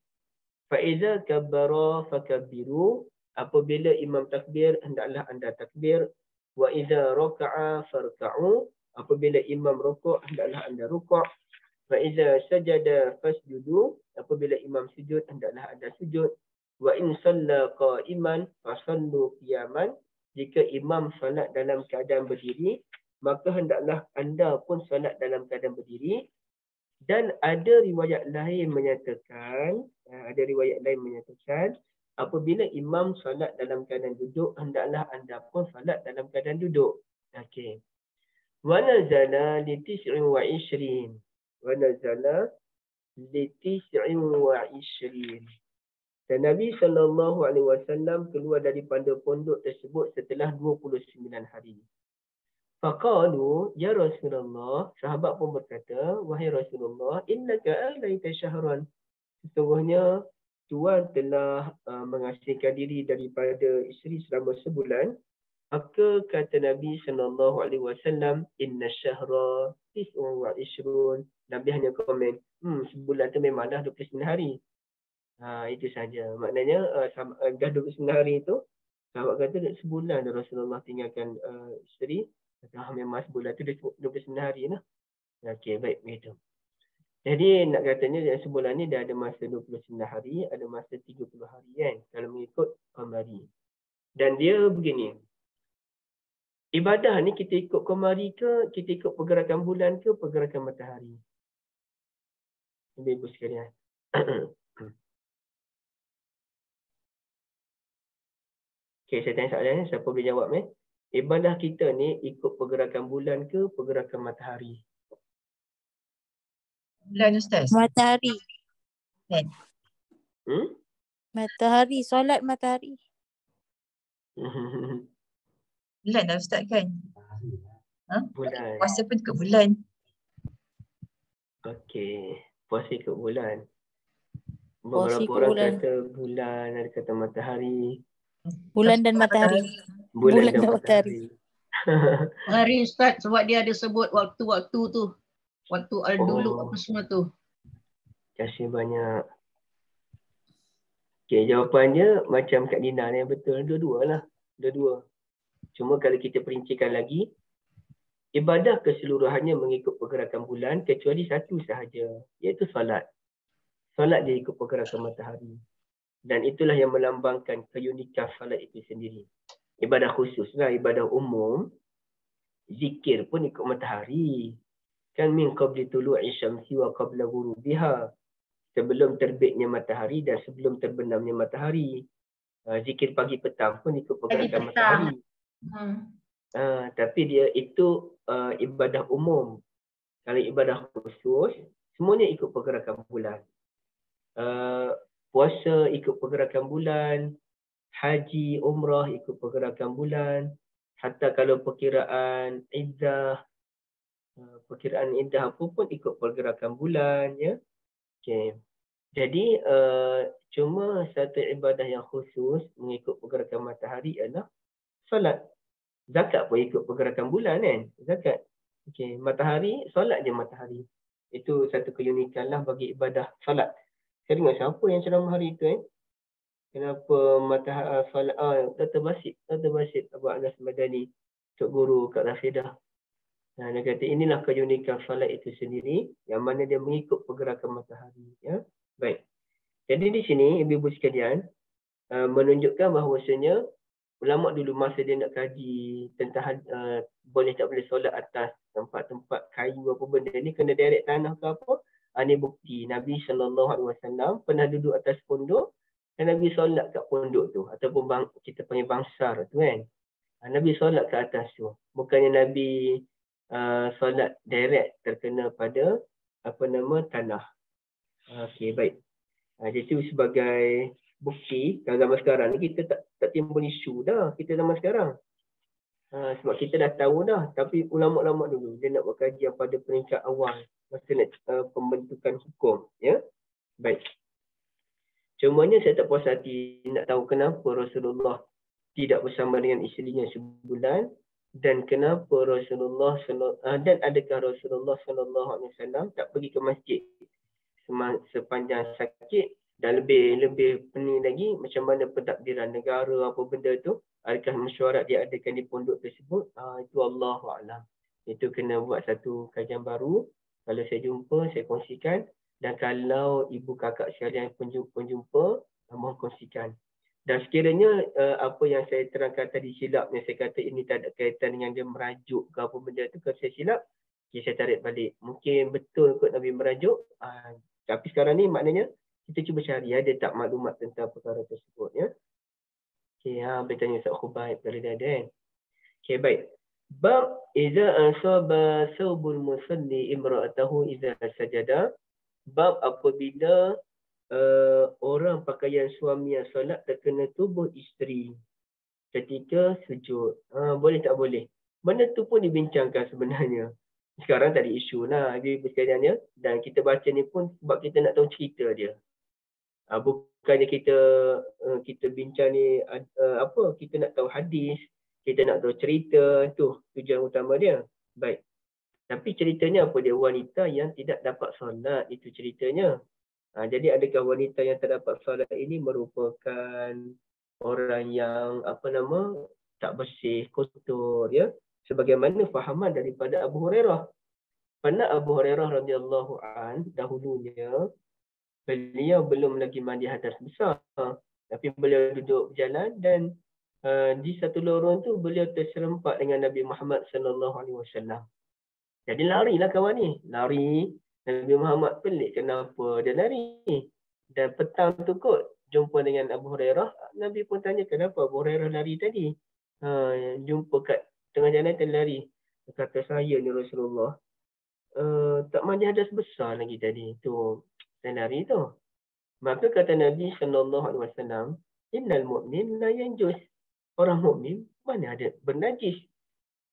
Fa'iza kabbara fakabbiru. Apabila imam takbir, hendaklah anda takbir. Wa iza raka'a farka'u. Apabila imam rukuk, hendaklah anda rukuk. Fa'iza sajada fasjudu. Apabila imam sujud, hendaklah anda sujud. Wa in salla qa'iman fasallu qiyaman. Jika imam salat dalam keadaan berdiri, maka hendaklah anda pun salat dalam keadaan berdiri. Dan ada riwayat lain menyatakan, apabila imam salat dalam keadaan duduk, hendaklah anda pun salat dalam keadaan duduk. Okey. Wa nazala li 29. Wa nazala li 29. Dan Nabi SAW keluar daripada pondok tersebut setelah 29 hari. Faqalu, ya Rasulullah, sahabat pun berkata, wahai Rasulullah, innaka alaita syahran. Sesungguhnya Tuhan telah mengasingkan diri daripada isteri selama sebulan. Maka kata Nabi SAW, inna syahra 29. Nabi hanya komen, sebulan tu memanglah 29 hari. Itu saja. Maknanya dah 29 hari itu, sahabat kata sebulan dah Rasulullah tinggalkan isteri. Kata memang sebulan tu 29 hari lah. Okey, baik begitu. Jadi nak katanya dalam sebulan ni dah ada masa 29 hari, ada masa 30 hari kan, kalau mengikut qamari. Dan dia begini. Ibadah ni kita ikut qamari ke, kita ikut pergerakan bulan ke, pergerakan matahari? Ibu sekalian. Okey, saya tanya soalan ni, siapa boleh jawab ni? Ibadah kita ni ikut pergerakan bulan ke pergerakan matahari? Bulan Ustaz. Matahari. Matahari, solat matahari. Bulan dah Ustaz kan? Bulan. Puasa pun ikut bulan. Okey, puasa ikut bulan. Puasa Beberapa ikut orang bulan. kata bulan, ada kata matahari. Bulan dan matahari. Bulan dan matahari. Hari Ustaz, sebab dia ada sebut waktu-waktu tu. Waktu al-dulu apa semua tu. Terima kasih banyak. Okey, jawapannya macam Kak Dina ni, betul. Dua-dua lah. Dua-dua. Cuma kalau kita perincikan lagi, ibadah keseluruhannya mengikut pergerakan bulan kecuali satu sahaja, iaitu solat. Solat dia ikut pergerakan matahari. Dan itulah yang melambangkan keunikan solat itu sendiri. Ibadah khusus lah, ibadah umum, zikir pun ikut matahari. Kan min qabli tulu'i syamsi wa qabla ghurubiha. Sebelum terbitnya matahari dan sebelum terbenamnya matahari. Zikir pagi petang pun ikut pergerakan matahari. Tapi dia itu ibadah umum. Kalau ibadah khusus, semuanya ikut pergerakan bulan. Puasa ikut pergerakan bulan, haji, umrah ikut pergerakan bulan, hatta kalau perkiraan iddah apa pun ikut pergerakan bulan, ya. Okey. Jadi cuma satu ibadah yang khusus mengikut pergerakan matahari adalah solat. Zakat pun ikut pergerakan bulan kan, zakat. Okey, matahari, solat je matahari. Itu satu keunikan lah bagi ibadah solat. Saya dengar siapa yang ceramah hari itu kenapa matahari solat, Dr. Basit Abu Anas Madani, Tok Guru Kak Rafidah. Dia kata inilah keunikan solat itu sendiri, yang mana dia mengikut pergerakan matahari. Ya, baik. Jadi di sini ibu-ibu sekalian menunjukkan bahawasanya ulama dulu masa dia nak kaji tentang boleh tak boleh solat atas tempat-tempat kayu apa benda ni, kena direct tanah ke apa. Ini bukti Nabi SAW pernah duduk atas pondok Kan Nabi solat kat pondok tu ataupun kita panggil bangsar tu kan. Nabi solat ke atas tu. Bukannya Nabi solat direct terkena pada tanah. Okey, baik. Jadi itu sebagai bukti kalau zaman sekarang ni kita tak timbul isu dah kita zaman sekarang. Sebab kita dah tahu dah. Tapi ulama-ulama dulu dia nak buat kajian pada peringkat awal masa nak pembentukan hukum. Ya. Baik. Cumanya saya tak puas hati nak tahu kenapa Rasulullah tidak bersama dengan isterinya sebulan dan kenapa Rasulullah dan adakah Rasulullah SAW tak pergi ke masjid sepanjang sakit dan lebih pening lagi macam mana pentadbiran negara apa benda tu, adakah mesyuarat diadakan di pondok tersebut, itu Allahu a'lam. Itu kena buat satu kajian baru. Kalau saya jumpa saya kongsikan, dan kalau ibu kakak sekalian penjumpa mohon kongsikan. Dan sekiranya apa yang saya terangkan tadi silap, yang saya kata ini tak ada kaitan dengan dia merajuk ke apa benda tu, kalau saya silap, okay, saya tarik balik. Mungkin betul kot Nabi merajuk, tapi sekarang ni maknanya kita cuba cari ada tak maklumat tentang perkara tersebut. Ya. Okay, bertanya Ustaz Khubaib dari Dadan. Okay, baik. Bab iza asaba thawbul musalli imra'atahu iza sajada. Bab apabila orang pakaian suami yang solat terkena tubuh isteri ketika sujud. Boleh tak boleh? Benda tu pun dibincangkan sebenarnya. Sekarang tak ada isu lah ibu sekalian ya. Dan kita baca ni pun sebab kita nak tahu cerita dia. Bukannya kita bincang ni kita nak tahu hadis, kita nak tahu cerita, tu tujuan utama dia. Baik. Tapi ceritanya apa dia? Wanita yang tidak dapat solat, itu ceritanya. Jadi adakah wanita yang tak dapat solat ini merupakan orang yang tak bersih, kotor ya? Sebagaimana fahaman daripada Abu Hurairah. Pernah Abu Hurairah radhiyallahu an dahulunya beliau belum lagi mandi hadas besar, tapi beliau duduk berjalan dan di satu lorong tu beliau terserempak dengan Nabi Muhammad sallallahu alaihi wasallam. Jadi larilah kawan ni, lari. Nabi Muhammad pelik kenapa dia lari. Dan petang tu kot jumpa dengan Abu Hurairah. Nabi pun tanya kenapa Abu Hurairah lari tadi. Jumpa kat tengah jalan terlari. Dia kata saya ni Rasulullah tak mandi hadas besar lagi tadi. Tu saya lari tu. Maka kata Nabi SAW, innal mu'min la yanjus. Orang mukmin mana ada bernajis.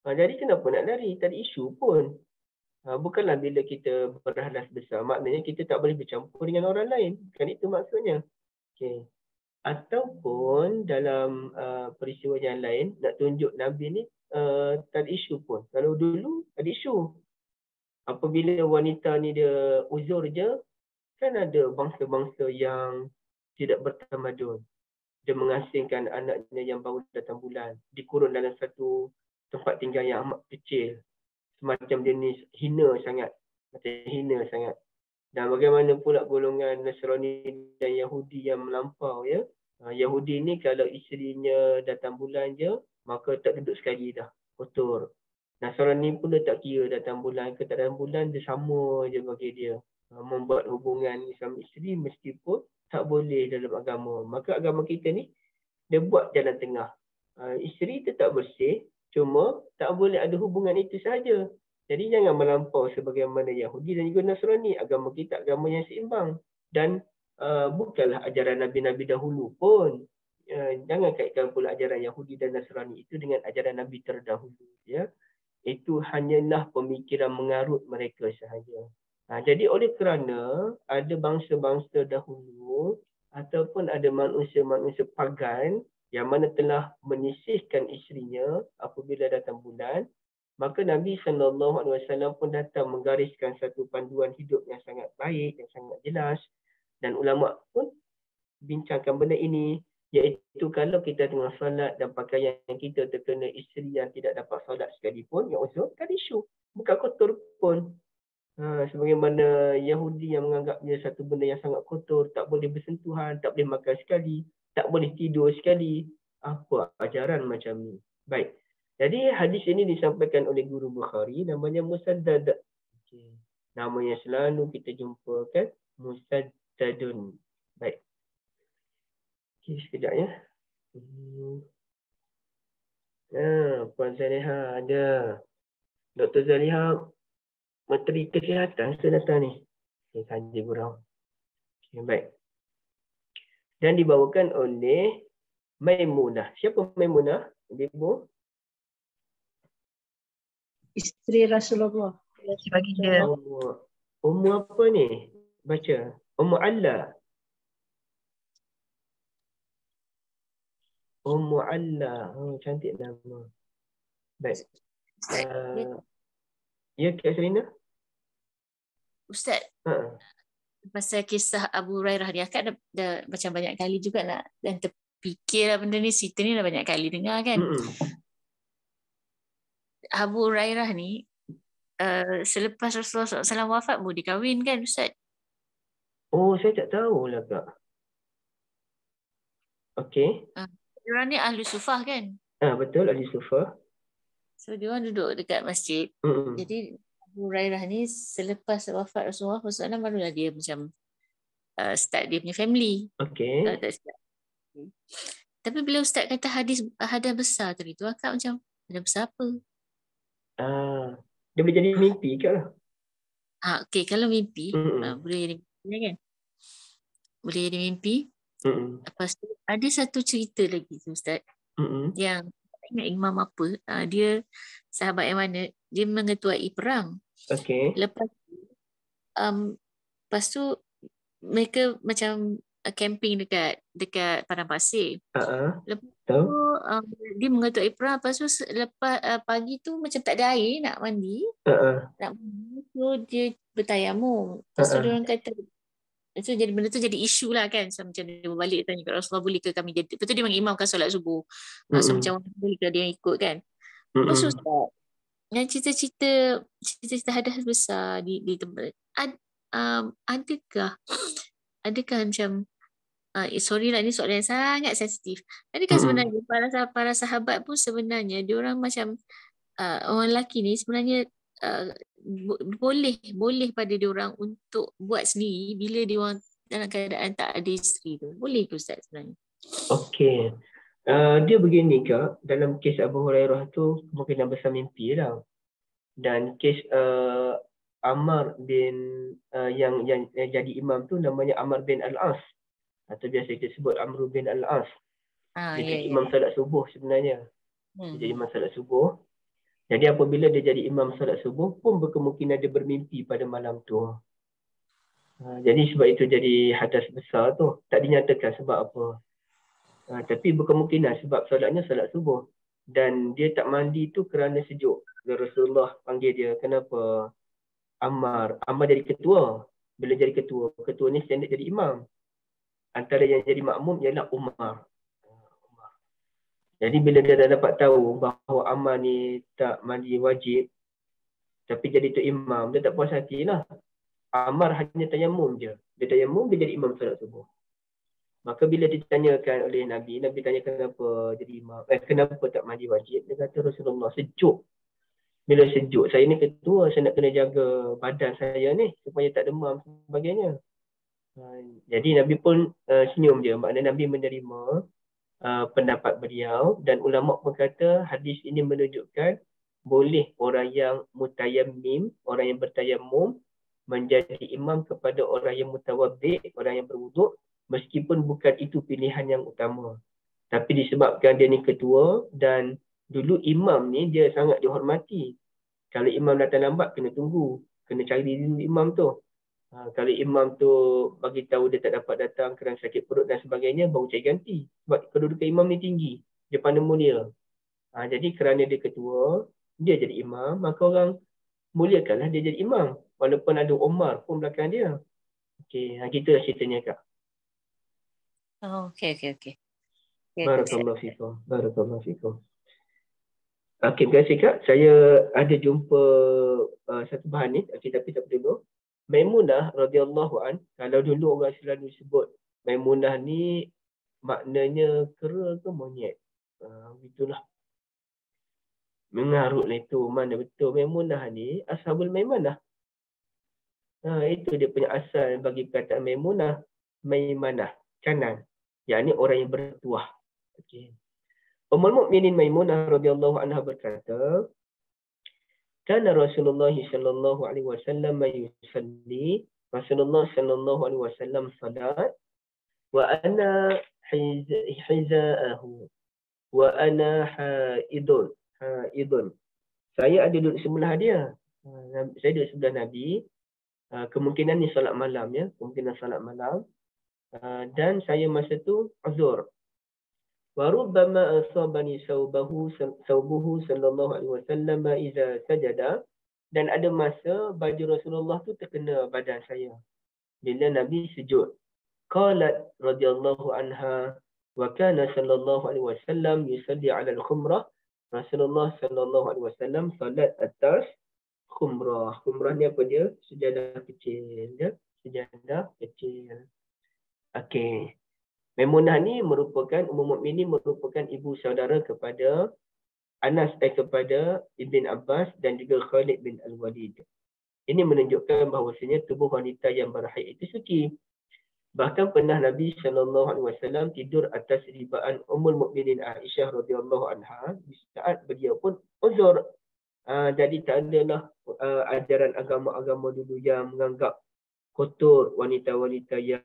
Jadi kenapa nak lari? Tak ada isu pun. Bukanlah bila kita berhadas besar, maknanya kita tak boleh bercampur dengan orang lain. Kan itu maksudnya. Okay. Ataupun dalam peristiwa yang lain, nak tunjuk Nabi ni tak ada isu pun. Kalau dulu ada isu. Apabila wanita ni dia uzur je, kan ada bangsa-bangsa yang tidak bertamadun. Dia mengasingkan anaknya yang baru datang bulan. Dikurung dalam satu tempat tinggal yang amat kecil. Semacam jenis hina sangat. Macam hina sangat. Dan bagaimana pula golongan Nasrani dan Yahudi yang melampau ya. Yahudi ni kalau isterinya datang bulan je, maka tak duduk sekali dah. Kotor. Nasrani pula tak kira datang bulan ke tak datang bulan, dia sama je bagi dia. Membuat hubungan suami isteri meskipun tak boleh dalam agama. Maka agama kita ni, dia buat jalan tengah. Isteri tetap bersih, cuma tak boleh ada hubungan itu sahaja. Jadi jangan melampau sebagaimana Yahudi dan juga Nasrani. Agama kita agama yang seimbang. Dan bukanlah ajaran Nabi-Nabi dahulu pun. Jangan kaitkan pula ajaran Yahudi dan Nasrani itu dengan ajaran Nabi terdahulu. Ya. Itu hanyalah pemikiran mengarut mereka sahaja. Jadi oleh kerana ada bangsa-bangsa dahulu ataupun ada manusia-manusia pagan yang mana telah menyisihkan isterinya apabila datang bulan, maka Nabi SAW pun datang menggariskan satu panduan hidup yang sangat baik, yang sangat jelas. Dan ulama pun bincangkan benda ini, iaitu kalau kita tengah solat dan pakaian kita terkena isteri yang tidak dapat solat sekalipun, yang uzur, tak ada isu. Bukan kotor pun. Sebagaimana Yahudi yang menganggap dia satu benda yang sangat kotor, tak boleh bersentuhan, tak boleh makan sekali, tak boleh tidur sekali. Apa ajaran macam ni? Baik. Jadi hadis ini disampaikan oleh guru Bukhari, namanya Musaddad. Okay. Nama yang selalu kita jumpa kan, Musaddadun. Baik. Okey, sekejap ya. Puan Zaliha ada. Dr. Zaliha, Menteri Kesihatan sudah datang ni. Okay, kaji gurau. Okay, baik. Dan dibawakan oleh Maimunah. Siapa Maimunah, Ibu? Isteri Rasulullah. Bagi dia. Ummu apa ni? Baca. Ummu Alla. Ummu Alla. Oh, cantik nama. Baik. Ya, Kak Selina? Ustaz, pasal kisah Abu Hurairah ni akak dah macam banyak kali juga nak dan terfikir lah benda ni, cerita ni dah banyak kali dengar kan. Abu Hurairah ni selepas Rasulullah SAW wafat baru dikahwin kan Ustaz? Oh, saya tak tahulah Kak. Okey. Diorang ni ahli sufah kan? Betul, ahli sufah. So diorang duduk dekat masjid. Jadi Abu Hurairah ni selepas wafat Rasulullah SAW barulah dia macam start dia punya family. Okey. Tapi bila Ustaz kata hadas besar tadi tu, akak macam hadas besar apa? Dia boleh jadi mimpi ke lah. Okey, kalau mimpi, boleh jadi mimpi kan? Boleh jadi mimpi. Lepas tu ada satu cerita lagi tu Ustaz. Yang tak ingat imam apa, dia sahabat yang mana, dia mengetuai perang. Okey. Lepas tu mereka macam camping dekat padang pasir. Lepas tu dia mengetuai perang. Lepas tu lepas pagi tu macam tak ada air nak mandi. Nak mandi tu dia bertayamum. Lepas tu dia orang kata benda tu jadi isu lah kan. So, macam dia berbalik tanya kat Rasulullah, boleh ke kami jadi. Lepas tu dia mengimamkan solat subuh. So macam boleh ke dia ikut kan. Lepas tu Ustaz, yang cerita-cerita hadas besar di tempat adakah macam sorry lah, ni soalan yang sangat sensitif. Adakah sebenarnya para sahabat pun sebenarnya diorang macam orang lelaki ni sebenarnya boleh pada diorang untuk buat sendiri bila diorang dalam keadaan tak ada isteri tu. Boleh ke Ustaz sebenarnya? Okey. Dia begini Kak, dalam kes Abu Hurairah tu kemungkinan besar mimpi lah. Dan kes Ammar bin yang jadi imam tu namanya Ammar bin Al-As, atau biasa kita sebut Amr bin Al-As. Dia jadi imam salat subuh sebenarnya. Dia jadi imam salat subuh. Jadi apabila dia jadi imam salat subuh pun berkemungkinan dia bermimpi pada malam tu. Jadi sebab itu jadi hadas besar tu. Tak dinyatakan sebab apa. Tapi berkemungkinan sebab solatnya salat subuh. Dan dia tak mandi tu kerana sejuk. Rasulullah panggil dia, kenapa? Ammar jadi ketua. Bila jadi ketua ni standard jadi imam. Antara yang jadi makmum ialah Umar. Jadi bila dia dah dapat tahu bahawa Ammar ni tak mandi wajib, tapi jadi tu imam, dia tak puas hati lah. Ammar hanya tayamum je. Dia tayamum, dia jadi imam salat subuh. Maka bila ditanyakan oleh Nabi tanya kenapa jadi imam, kenapa tak mandi wajib? Dia kata Rasulullah, sejuk. Bila sejuk, saya ni ketua, saya nak kena jaga badan saya ni supaya tak demam sebagainya. Jadi Nabi pun senyum je. Maknanya Nabi menerima pendapat beliau, dan ulama pun kata hadis ini menunjukkan boleh orang yang mutayammim, orang yang bertayamum menjadi imam kepada orang yang mutawaddi', orang yang berwuduk, meskipun bukan itu pilihan yang utama. Tapi disebabkan dia ni ketua dan dulu imam ni dia sangat dihormati. Kalau imam datang lambat kena tunggu, kena cari dulu imam tu. Kalau imam tu bagi tahu dia tak dapat datang kerana sakit perut dan sebagainya, baru cari ganti. Sebab kedudukan imam ni tinggi, dia pandang mulia. Jadi kerana dia ketua, dia jadi imam, maka orang muliakanlah dia jadi imam. Walaupun ada Umar pun belakang dia. Okey, gitulah ceritanya Kak. Okey. Barakallahu fikum. Okey, terima kasih Kak. Saya ada jumpa satu bahan ni, tapi tak perlu. Maimunah radhiyallahu an, kalau dulu orang selalu sebut Maimunah ni maknanya kera ke monyet. Itulah. Mengarutlah itu mana betul Maimunah ni Ashabul Maimanah. Itu dia punya asal bagi perkataan Maimunah, Maimanah, kanan. yakni orang yang bertuah. Okey. Ummul Mukminin Maimunah radhiyallahu anha berkata, "Kana Rasulullah sallallahu alaihi wasallam yusalli." Rasulullah sallallahu alaihi wasallam salat wa ana hizaahu wa ana haidun. Saya ada duduk sebelah dia. Saya duduk sebelah Nabi. Kemungkinan ni solat malam ya, kemungkinan solat malam. Dan saya masa tu uzur. Wa rubbama asabani saubuhu sallallahu alaihi wasallam idza sajada, dan ada masa baju Rasulullah tu terkena badan saya bila Nabi sujud. Qalat radhiyallahu anha wa kana sallallahu alaihi wasallam yusalli ala al-khumrah. Rasulullah sallallahu alaihi wasallam salat atas khumrah. Khumrah ni apa dia? Sejadah kecil ya, sejadah kecil. Okey. Maimunah ni merupakan Ummul Mukminin, merupakan ibu saudara kepada Anas, kepada Ibn Abbas dan juga Khalid bin Al-Walid. Ini menunjukkan bahawasanya tubuh wanita yang berhaid itu suci. Bahkan pernah Nabi SAW tidur atas ribaan Ummul Mukminin Aisyah radhiyallahu anha di saat beliau pun uzur. Jadi tak adalah ajaran agama-agama dulu yang menganggap kotor wanita-wanita yang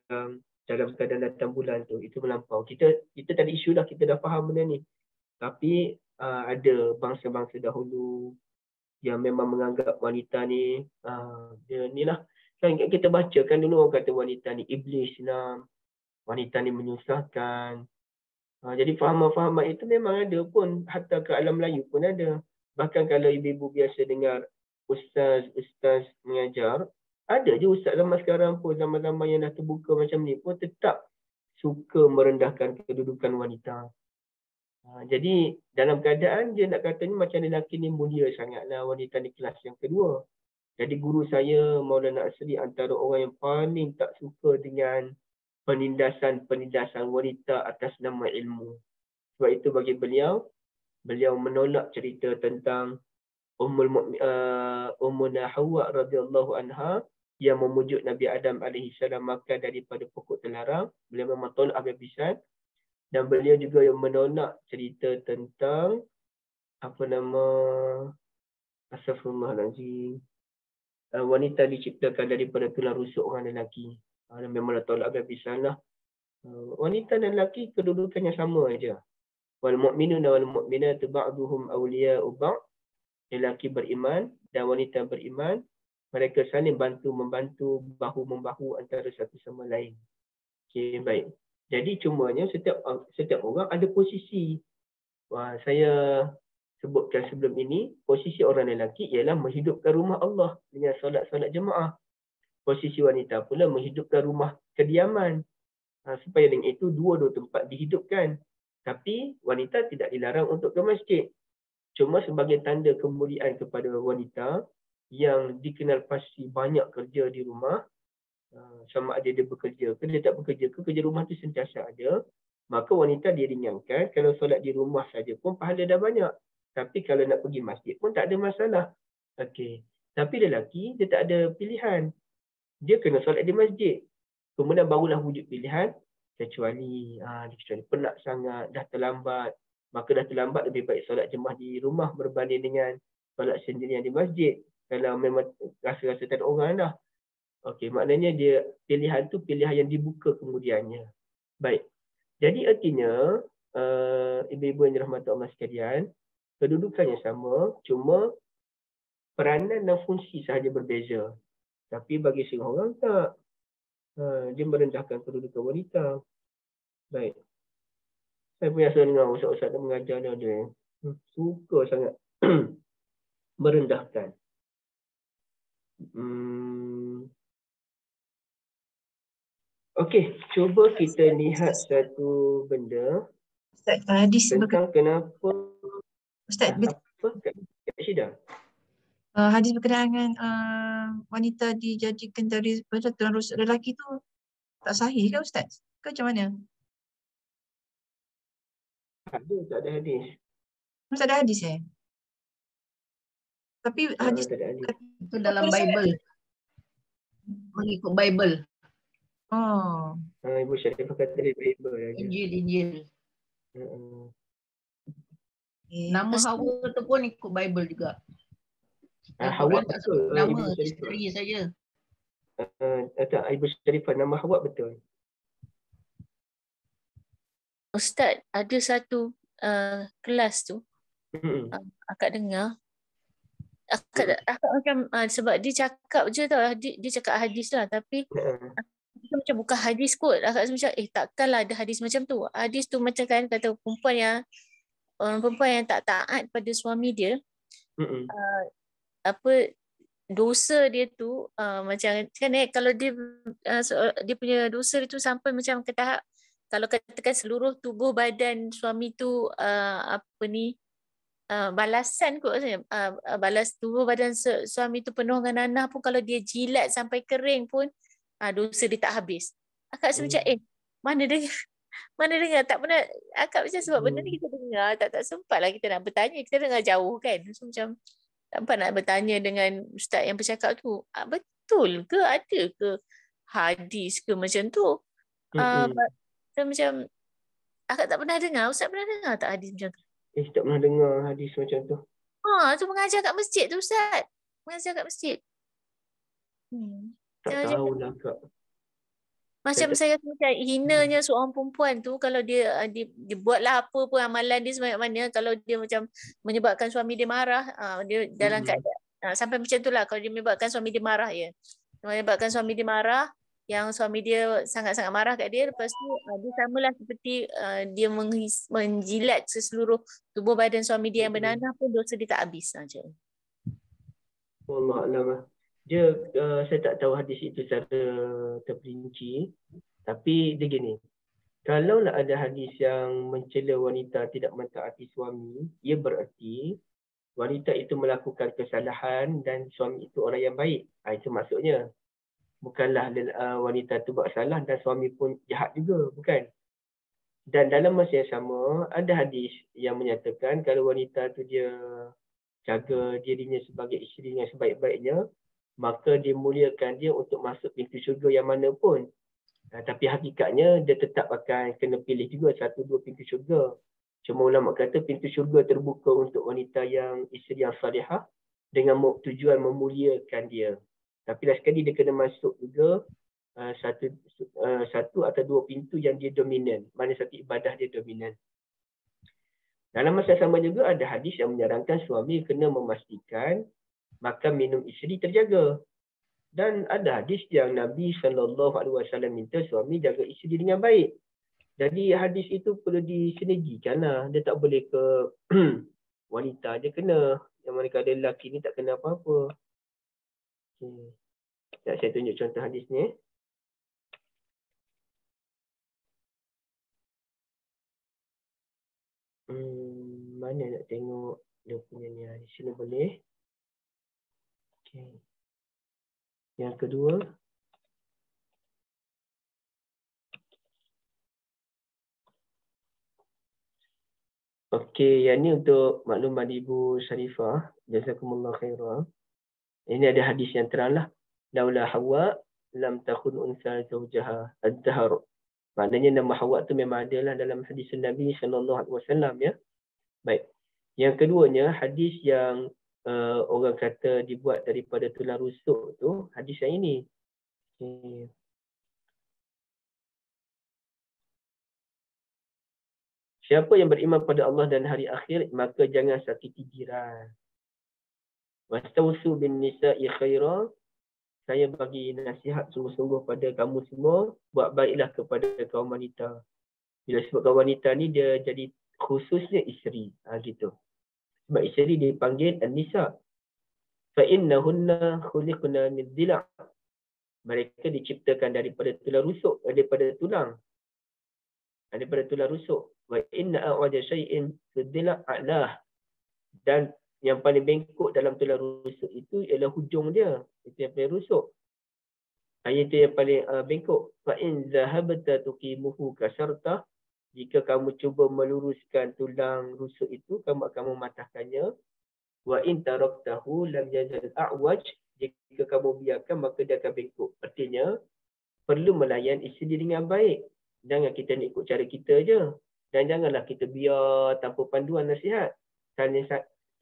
dalam keadaan datang bulan tu. Itu melampau. Kita tak ada isu dah, kita dah faham benda ni. Tapi ada bangsa-bangsa dahulu yang memang menganggap wanita ni dia ni lah. Kan kita baca kan dulu orang kata wanita ni iblis lah, wanita ni menyusahkan. Jadi fahaman-fahaman itu memang ada pun, hatta ke alam Melayu pun ada. Bahkan kalau ibu-ibu biasa dengar ustaz mengajar, ada je ustaz zaman sekarang pun, zaman-zaman yang dah terbuka macam ni pun tetap suka merendahkan kedudukan wanita. Jadi dalam keadaan dia nak kata ni macam lelaki ni mulia sangatlah, wanita ni kelas yang kedua. Jadi guru saya Maulana Asri antara orang yang paling tak suka dengan penindasan wanita atas nama ilmu. Sebab itu bagi beliau menolak cerita tentang Ummuna Hawa radhiyallahu anha yang memujuk Nabi Adam alaihi salam makan daripada pokok terlarang. Beliau memang tolak habis-habisan. Dan beliau juga yang menolak cerita tentang Astaghfirullahaladzim, wanita diciptakan daripada tulang rusuk orang lelaki. Memanglah tolak habis-habisan lah. Wanita dan lelaki kedudukannya sama aja. Wal mu'minuna wal mu'minatu ba'duhum awliya'u ba'd. Lelaki beriman dan wanita beriman, mereka saling bantu-membantu, bahu-membahu antara satu sama lain. Okey, baik. Jadi cumanya setiap orang ada posisi. Saya sebutkan sebelum ini, posisi orang lelaki ialah menghidupkan rumah Allah dengan solat-solat jemaah. Posisi wanita pula menghidupkan rumah kediaman. Supaya dengan itu dua-dua tempat dihidupkan. Tapi wanita tidak dilarang untuk ke masjid. Cuma sebagai tanda kemuliaan kepada wanita yang dikenal pasti banyak kerja di rumah, sama ada dia bekerja ke dia tak bekerja ke, kerja rumah tu sentiasa ada, maka wanita diringankan kalau solat di rumah saja pun pahala dah banyak. Tapi kalau nak pergi masjid pun tak ada masalah. Okey. Tapi lelaki dia tak ada pilihan. Dia kena solat di masjid. Kemudian barulah wujud pilihan, kecuali penat sangat, dah terlambat. Maka dah terlambat lebih baik solat jemaah di rumah berbanding dengan solat sendirian di masjid. Kalau memang rasa-rasa tak ada orang dah. Okey, maknanya dia pilihan tu pilihan yang dibuka kemudiannya. Baik. Jadi artinya ibu-ibu yang dirahmati Allah sekalian, kedudukannya sama, cuma peranan dan fungsi sahaja berbeza. Tapi bagi setengah orang tak. Dia merendahkan kedudukan wanita. Baik. Saya punya rasa dengar ustaz-ustaz yang mengajar dia suka sangat merendahkan. Okey, cuba kita lihat satu benda. Ustaz, hadis tentang kenapa Ustaz, Kak Syida? Hadis berkenaan dengan wanita dijadikan dari tulang rusuk lelaki tu tak sahih ke Ustaz? Ke macam mana? Tak ada hadis. Tak ada hadis Tapi hadis tak ada hadis. Itu dalam Bible. Mengikut Bible. Oh. Ibu Syarifah kata dia Bible aja. Injil. Okay. Nama Hawa tu pun ikut Bible juga. Hawa tak betul. sebut nama Ibu Syarifah. isteri saja. Tak, Ibu Syarifah, nama Hawa betul. Ustaz, ada satu kelas tu akak dengar. Akak macam sebab dia cakap je tau, dia cakap hadis lah, tapi itu macam bukan hadis kot. Akak rasa macam takkanlah ada hadis macam tu. Hadis tu macam kan kata perempuan yang tak taat pada suami dia, dosa dia tu macam kan kalau dia punya dosa dia tu sampai macam ke tahap kalau katakan seluruh tubuh badan suami tu balasan kot balas tubuh badan suami tu penuh dengan nanah pun, kalau dia jilat sampai kering pun dosa dia tak habis. Akak rasa macam mana dengar tak pernah akak macam sebab benda ni kita dengar tak sempat lah kita nak bertanya, kita dengar jauh kan, so macam tak sempat nak bertanya dengan ustaz yang bercakap tu, betul ke, ada ke hadis ke macam tu. So macam akak tak pernah dengar. Ustaz pernah dengar tak hadis macam tu? Tak pernah dengar hadis macam tu. Tu mengajar kat masjid tu Ustaz. Mengajar kat masjid. Tak tahu lah Kak. Macam saya rasa macam hinanya seorang perempuan tu kalau dia buatlah apa pun amalan dia sebanyak mana, kalau dia macam menyebabkan suami dia marah, dia dalam keadaan sampai macam tu lah, kalau dia menyebabkan suami dia marah menyebabkan suami dia marah, yang suami dia sangat-sangat marah kat dia, lepas tu dia samalah seperti dia menjilat seluruh tubuh badan suami dia yang bernanah pun dosa dia tak habis macam. Wallahualam. Saya tak tahu hadis itu secara terperinci, tapi dia gini, kalau nak ada hadis yang mencela wanita tidak mentaati suami, ia bererti wanita itu melakukan kesalahan dan suami itu orang yang baik. Itu maksudnya. Bukanlah wanita itu buat salah dan suami pun jahat juga, bukan. Dan dalam masa yang sama, ada hadis yang menyatakan kalau wanita itu dia jaga dirinya sebagai isteri yang sebaik-baiknya, maka dimuliakan dia untuk masuk pintu syurga yang mana pun. Tapi hakikatnya dia tetap akan kena pilih juga 1-2 pintu syurga. Cuma ulama kata pintu syurga terbuka untuk wanita yang isteri yang salihah dengan tujuan memuliakan dia. Tapi last sekali dia kena masuk juga satu atau 2 pintu yang dia dominan. Mana satu ibadah dia dominan. Dalam masa sama juga ada hadis yang menyarankan suami kena memastikan makan minum isteri terjaga. Dan ada hadis yang Nabi SAW minta suami jaga isteri dengan baik. Jadi hadis itu perlu disinergikan lah. Dia tak boleh ke wanita je kena. Yang mana kadang lelaki ni tak kena apa-apa. Saya tunjuk contoh hadis ni. Mana nak tengok dia punya ni. Di sini boleh. Okay. Yang kedua. Okey, yang ni untuk maklumat Ibu Syarifah. Jazakumullah khairah. Ini ada hadis yang terang lah. Laula Hawa lam takhun unsa zawjaha ad-dahr. Maknanya nama Hawa tu memang ada lah dalam hadis Nabi SAW ya. Baik. Yang keduanya hadis yang orang kata dibuat daripada tulang rusuk tu, hadis yang ini. Siapa yang beriman pada Allah dan hari akhir, maka jangan sakiti jiran. Wastausu bin nisa'i khaira. Saya bagi nasihat sungguh-sungguh pada kamu semua, buat baiklah kepada kaum wanita. Bila sebut kaum wanita ni dia jadi khususnya isteri. Gitu. Sebab isteri dipanggil an-nisa. Fa innahunna khuliqna min dhila'. Mereka diciptakan daripada tulang rusuk, daripada tulang rusuk. Wa inna a'wada syai'in fi dhila' a'lah. Dan yang paling bengkok dalam tulang rusuk itu ialah hujung dia. Itu yang paling rusuk. Itu yang paling bengkok. Fa in zahabta tuqimuhu kasarta. Jika kamu cuba meluruskan tulang rusuk itu, kamu akan mematahkannya. Wa in taraktahu lam yazal a'waj. Jika kamu biarkan, maka dia akan bengkok. Artinya, perlu melayan isteri dengan baik. Jangan kita nak ikut cara kita je. Dan janganlah kita biar tanpa panduan nasihat.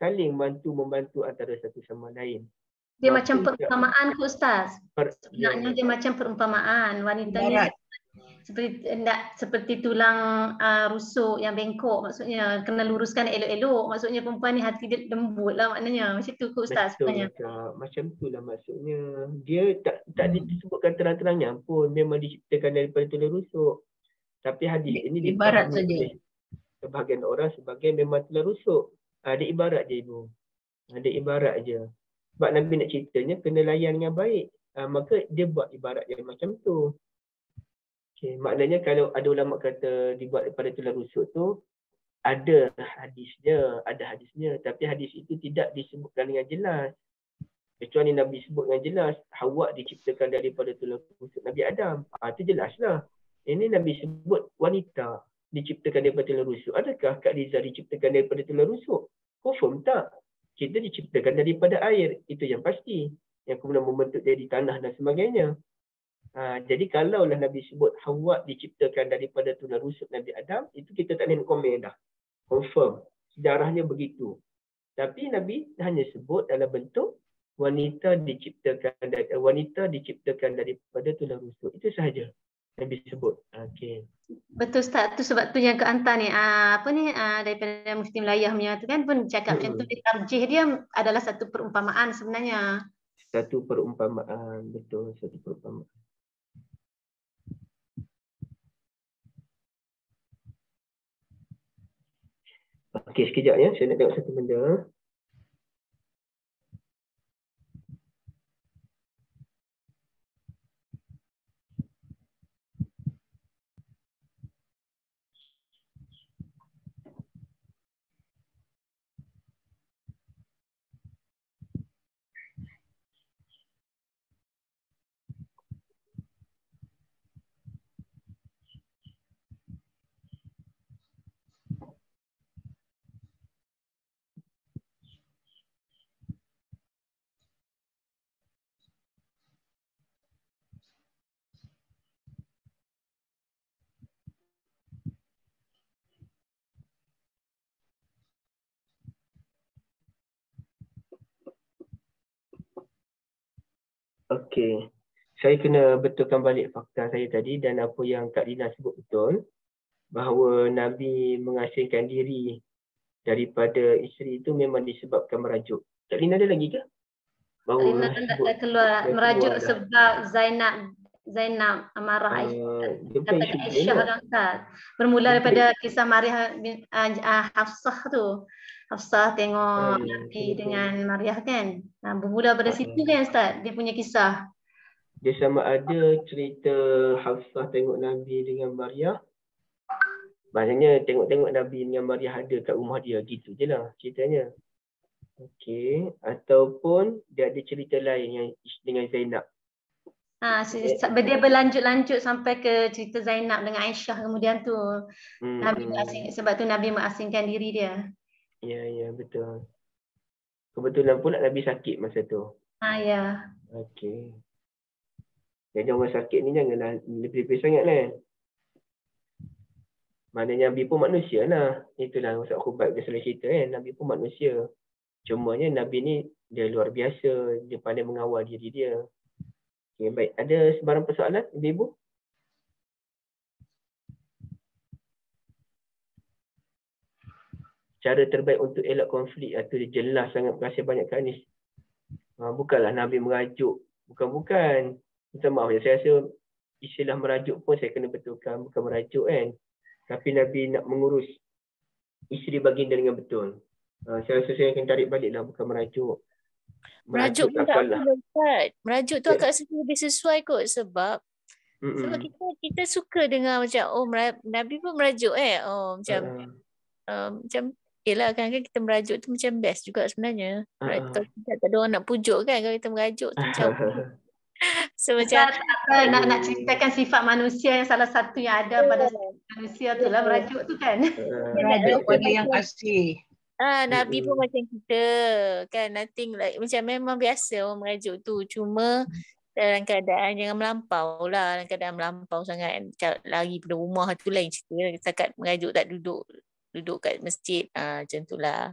Saling membantu antara satu sama lain. Dia macam perumpamaan ke Ustaz? Sebenarnya dia macam perumpamaan. Wanita ni seperti tulang rusuk yang bengkok, maksudnya kena luruskan elok-elok. Maksudnya perempuan ni hati dia lembut lah maknanya. Macam tu ke Ustaz sebenarnya? Macam tu lah maksudnya. Dia tak disebutkan terang-terangnya pun memang diciptakan daripada tulang rusuk. Tapi hadis ini ibarat saja. Sebahagian orang sebagai memang tulang rusuk. Ada ibarat je ibu. Ada ibarat je. Sebab Nabi nak ceritanya kena layan dengan baik. Maka dia buat ibarat yang macam tu. Okay. Maknanya kalau ada ulama kata dibuat daripada tulang rusuk tu, ada hadisnya. Tapi hadis itu tidak disebutkan dengan jelas. Kecuali Nabi sebut dengan jelas, Hawa diciptakan daripada tulang rusuk Nabi Adam. Itu jelaslah. Ini Nabi sebut wanita diciptakan daripada tulang rusuk. Adakah Kak Liza diciptakan daripada tulang rusuk? Confirm tak? Kita diciptakan daripada air. Itu yang pasti. Yang kemudian membentuk jadi tanah dan sebagainya. Jadi kalaulah Nabi sebut Hawa diciptakan daripada tulang rusuk Nabi Adam, itu kita tak boleh komen dah. Confirm. Sejarahnya begitu. Tapi Nabi hanya sebut dalam bentuk wanita diciptakan daripada tulang rusuk. Itu sahaja Nabi sebut. Okey. Betul Ustaz, tu sebab tu yang keantar ni daripada Mufti Melayah punya tu kan pun cakap macam tu, tarjih dia adalah satu perumpamaan sebenarnya. Satu perumpamaan, betul, satu perumpamaan. Okey, sekejap ya, saya nak tengok satu benda. Okey. Saya kena betulkan balik fakta saya tadi dan apa yang Kak Lina sebut betul. Bahawa Nabi mengasingkan diri daripada isteri itu memang disebabkan merajuk. Kak Lina ada lagi ke? Bahawa Lina keluar merajuk sebab Zainab marah Aisyah kan. Bermula daripada kisah Maria bin Hafsah tu. Hafsah tengok Nabi dengan Maria kan. Bermula pada situ kan Ustaz, dia punya kisah. Dia sama ada cerita Hafsah tengok Nabi dengan Maria. Maksudnya tengok-tengok Nabi dengan Maria ada kat rumah dia, gitu je lah ceritanya. Okey. Ataupun dia ada cerita lain yang dengan Zainab. Dia berlanjut-lanjut sampai ke cerita Zainab dengan Aisyah kemudian tu. Nabi sebab tu Nabi mengasingkan diri dia. Ya, betul. Kebetulan pula Nabi sakit masa tu. Ya. Okey. Jadi orang sakit ni janganlah lebih-lebih sangat lah. Maknanya Nabi pun manusia lah. Itulah Ustaz Khubat dia selalu cerita kan. Nabi pun manusia. Cumanya Nabi ni dia luar biasa. Dia pandai mengawal diri dia. Okay, baik. Ada sebarang persoalan Ibu? Cara terbaik untuk elak konflik itu dia jelas sangat. Terima kasih banyak Kak Anis. Bukanlah Nabi merajuk. Bukan. Minta maaf ya. Saya rasa istilah merajuk pun saya kena betulkan. Bukan merajuk kan. Tapi Nabi nak mengurus isteri baginda dengan betul. Saya rasa saya akan tarik balik lah. Bukan merajuk. Merajuk pun tak perlu Ustaz. Merajuk tu agak lebih sesuai kot. Sebab kita suka dengar macam Nabi pun merajuk macam yelah kan kita merajuk tu macam best juga sebenarnya. Kalau tak ada orang nak pujuk kan kalau kita merajuk tu macam so macam nak ceritakan sifat manusia yang salah satu yang ada pada manusia tu lah merajuk tu kan. Merajuk pada yang asli. Nabi pun macam kita kan, nothing like macam memang biasa orang merajuk tu. Cuma Dalam keadaan jangan melampau lah. Dalam keadaan melampau sangat. Lari pada rumah tu lain cerita. Setakat merajuk tak duduk kat masjid. Macam tu lah.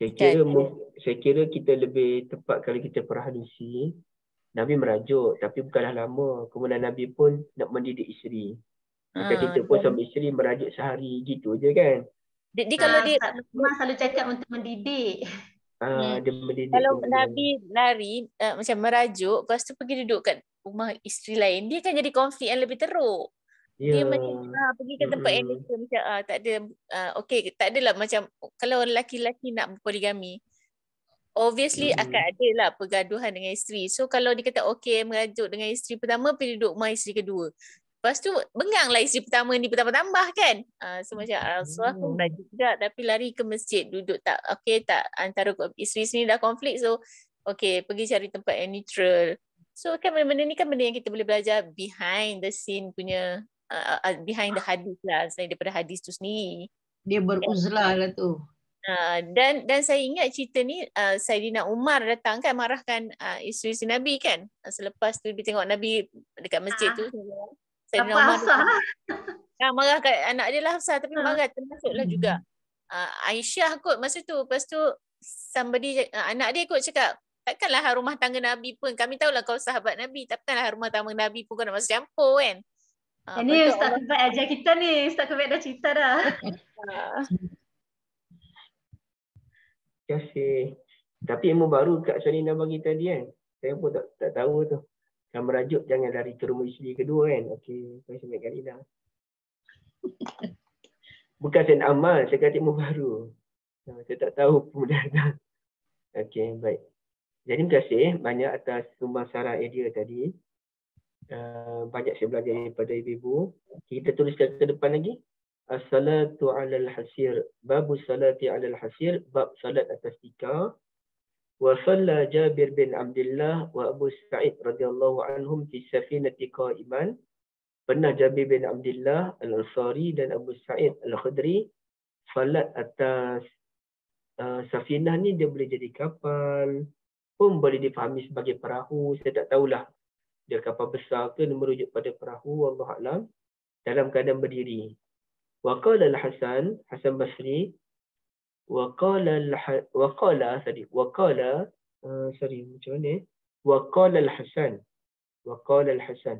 Saya kira kita lebih tepat kalau kita perhalusi. Nabi merajuk tapi bukanlah lama. Kemudian Nabi pun nak mendidik isteri. Maka kita pun sama isteri merajuk sehari gitu je kan. Kalau dia Mak selalu cakap untuk mendidik. Dia mendidik. Kalau Nabi lari macam merajuk, lepas tu pergi duduk kat rumah isteri lain, dia kan jadi konflik yang lebih teruk. Dia macam pergi ke tempat yang macam tak ada okey, tak adalah macam kalau lelaki-lelaki nak berpoligami, obviously akan ada lah pergaduhan dengan isteri. So kalau dia kata okey merajuk dengan isteri pertama, pergi duduk rumah isteri kedua. Lepas tu benganglah isteri pertama ni bertambah-tambah kan. So macam Rasulullah pun merajuk juga tapi lari ke masjid duduk tak okey tak antara isteri sini dah konflik, so okey pergi cari tempat yang neutral. So kan benda-benda ni kan benda yang kita boleh belajar behind the scene punya behind the hadis lah, selain daripada hadis tu sendiri. Dia beruzlah lah tu. Dan saya ingat cerita ni Saidina Umar datang kan marahkan isteri Nabi kan. Selepas tu dia tengok Nabi dekat masjid tu. Saidina Umar marah kat anak dia lah Hafsah, tapi marah termasuklah juga Aisyah kot masa tu. Lepas tu anak dia kot cakap, takkanlah rumah tangga Nabi pun, kami tahulah kau sahabat Nabi, takkanlah rumah tangga Nabi pun kau nak masuk campur kan. Ini Ustaz Kubat ajar kita ni. Ustaz Kubat dah cerita dah. Terima kasih. Tapi ilmu baru Kak Salina bagi tadi kan. Saya pun tak tahu tu. Kalau merajuk jangan lari ke rumah isteri kedua kan. Okey, saya sebut kali dah. Bukan saya nak amal, saya kata ilmu baru. Saya tak tahu pemudahan. Okey, baik. Jadi terima kasih banyak atas sumbang sarah idea tadi. Banyak saya belajar daripada ibu-ibu. Kita tuliskan ke depan lagi. As-salatu 'alal hasir. Babu salati 'alal hasir. Bab salat atas tikar. Wa shalla Jabir bin Abdullah wa Abu Sa'id radhiyallahu anhum fi safinati qa'iman. Pernah Jabir bin Abdullah Al-Ansari dan Abu Sa'id Al-Khudri salat atas safinah ni, dia boleh jadi kapal, pun boleh difahami sebagai perahu. Saya tak tahulah dia kapal besar ke merujuk pada perahu, wallahu a'lam, dalam keadaan berdiri. Wa qala Al-Hasan, Hasan Basri, wa qala Al-Hasan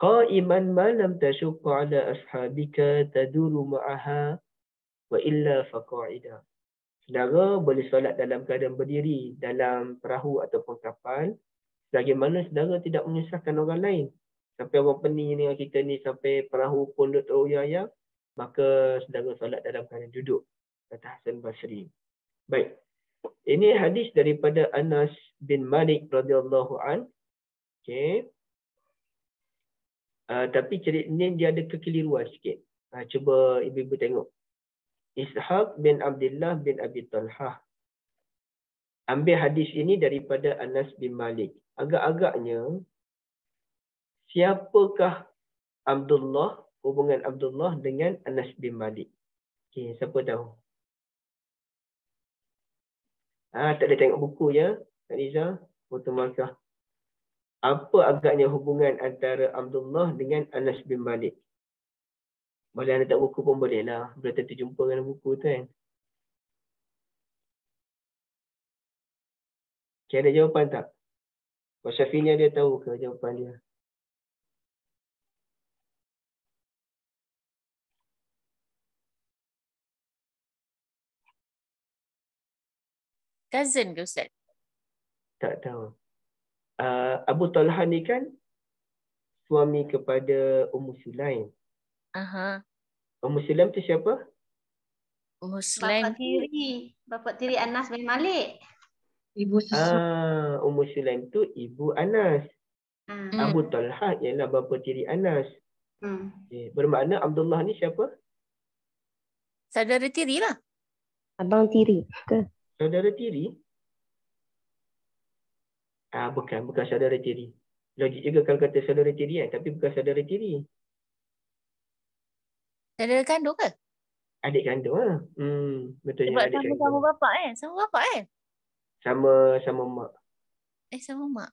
qa'iman ma lam tashqa ala ashabika taduru ma'aha wa illa faqa'ida. Saudara boleh solat dalam keadaan berdiri dalam perahu ataupun kapal, bagaimana saudara tidak menyusahkan orang lain. Sampai orang pening dengan kita ni, sampai perahu pun teroyak-oyak, maka saudara solat dalam keadaan duduk. Kata Hasan Basri. Baik. Ini hadis daripada Anas bin Malik radhiyallahu an. Okey. Tapi cerita ni dia ada kekeliruan sikit. Cuba ibu-ibu tengok. Ishaq bin Abdullah bin Abi Talhah ambil hadis ini daripada Anas bin Malik. Agak-agaknya siapakah Abdullah, hubungan Abdullah dengan Anas bin Malik? Okey, siapa tahu? Tak ada tengok buku ya, Kak Liza, foto markah. Apa agaknya hubungan antara Abdullah dengan Anas bin Malik? Boleh anda tak buku pun boleh lah. Boleh tentu jumpa dengan buku tu kan. Okay, ada jawapan tak? Pak Syafinya dia tahu ke jawapan dia? Cousin ke Ustaz? Tak tahu. Abu Talha ni kan suami kepada Ummu Sulaim. Ummu Sulaim tu siapa? Ummu Sulaim Bapa tiri Anas bin Malik. Ibu susu. Ummu Sulaim tu ibu Anas. Abu Talha ialah bapa tiri Anas. Okay. Bermakna Abdullah ni siapa? Saudara tiri lah. Abang tiri ke? Saudara tiri? Bukan saudara tiri. Logik juga kalau kata saudara tiri kan, tapi bukan saudara tiri. Saudara kandung ke? Adik kandung lah. Betul. Sebab sama-sama bapak kan? Sama bapak kan? Sama mak. Sama mak.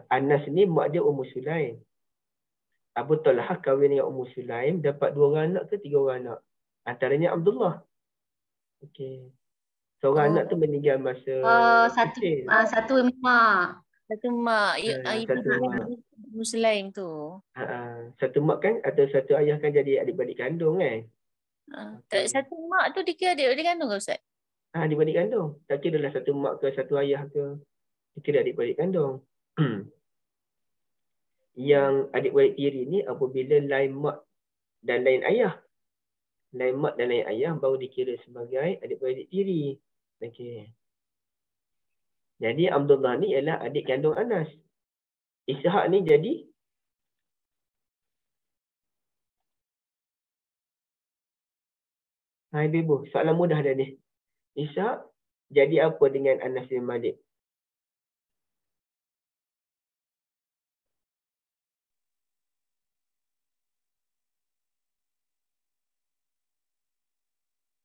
Anas ni mak dia Ummu Sulaim. Abu Talhah kahwin dengan Ummu Sulaim, dapat 2 orang anak ke 3 orang anak. Antaranya Abdullah. Okey. Seorang anak tu meninggal masa kecil. Satu mak. Satu mak. Satu mak. Muslim tu. Satu mak kan atau satu ayah kan jadi adik-beradik kandung kan? Satu mak tu dikira adik-beradik kandung ke Ustaz? Adik-beradik kandung. Tak kira lah satu mak ke satu ayah ke. Dikira adik-beradik kandung. Yang adik-beradik tiri ni apabila lain mak dan lain ayah. Lain mak dan lain ayah baru dikira sebagai adik-beradik tiri. Okey. Jadi Abdullah ni ialah adik kandung Anas. Ishaq ni jadi Ibu, soalan mudah dah ni. Ishaq jadi apa dengan Anas bin Malik?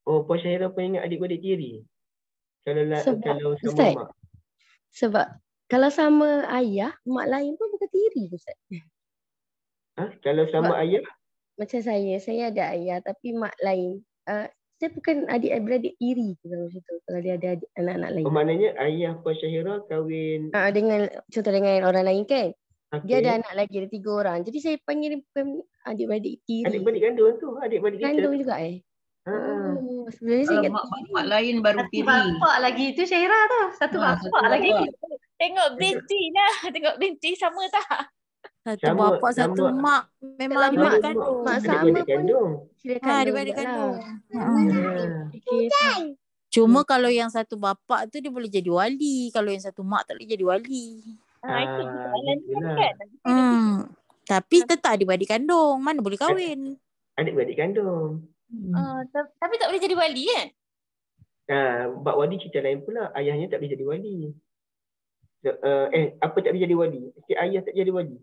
Oh, Puan Syahira pun ingat adik-beradik tiri? Kalau sama Ustaz, mak. sebab kalau sama ayah, mak lain pun bukan tiri, Ustaz. Kalau sama ayah? Macam saya ada ayah tapi mak lain. Saya bukan adik-beradik tiri kalau macam tu. Kalau dia ada anak-anak lain. Maknanya ayah Puan Syahira kahwin dengan orang lain kan. Okay. Dia ada anak lagi, ada 3 orang. Jadi saya panggil bukan adik-beradik tiri. Adik-beradik kandung tu, adik-beradik kita. Kandung juga sebenarnya saya kalau mak lain baru tiri. Satu bapak lagi tu Syahira tu. Satu bapak lagi. Tengok binti lah. Tengok binti sama tak? Satu bapak, satu mak. Memang adik kandung. Mak sama pun. Adik-beradik kandung. Cuma kalau yang satu bapak tu dia boleh jadi wali. Kalau yang satu mak tak boleh jadi wali. Itu soalan kan. Tapi tetap adik-beradik kandung. Mana boleh kahwin? Adik-beradik kandung. Tapi tak boleh jadi wali kan? Bab wali cerita lain pula. Ayahnya tak boleh jadi wali. Apa tak boleh jadi wali? Ayah tak jadi wali.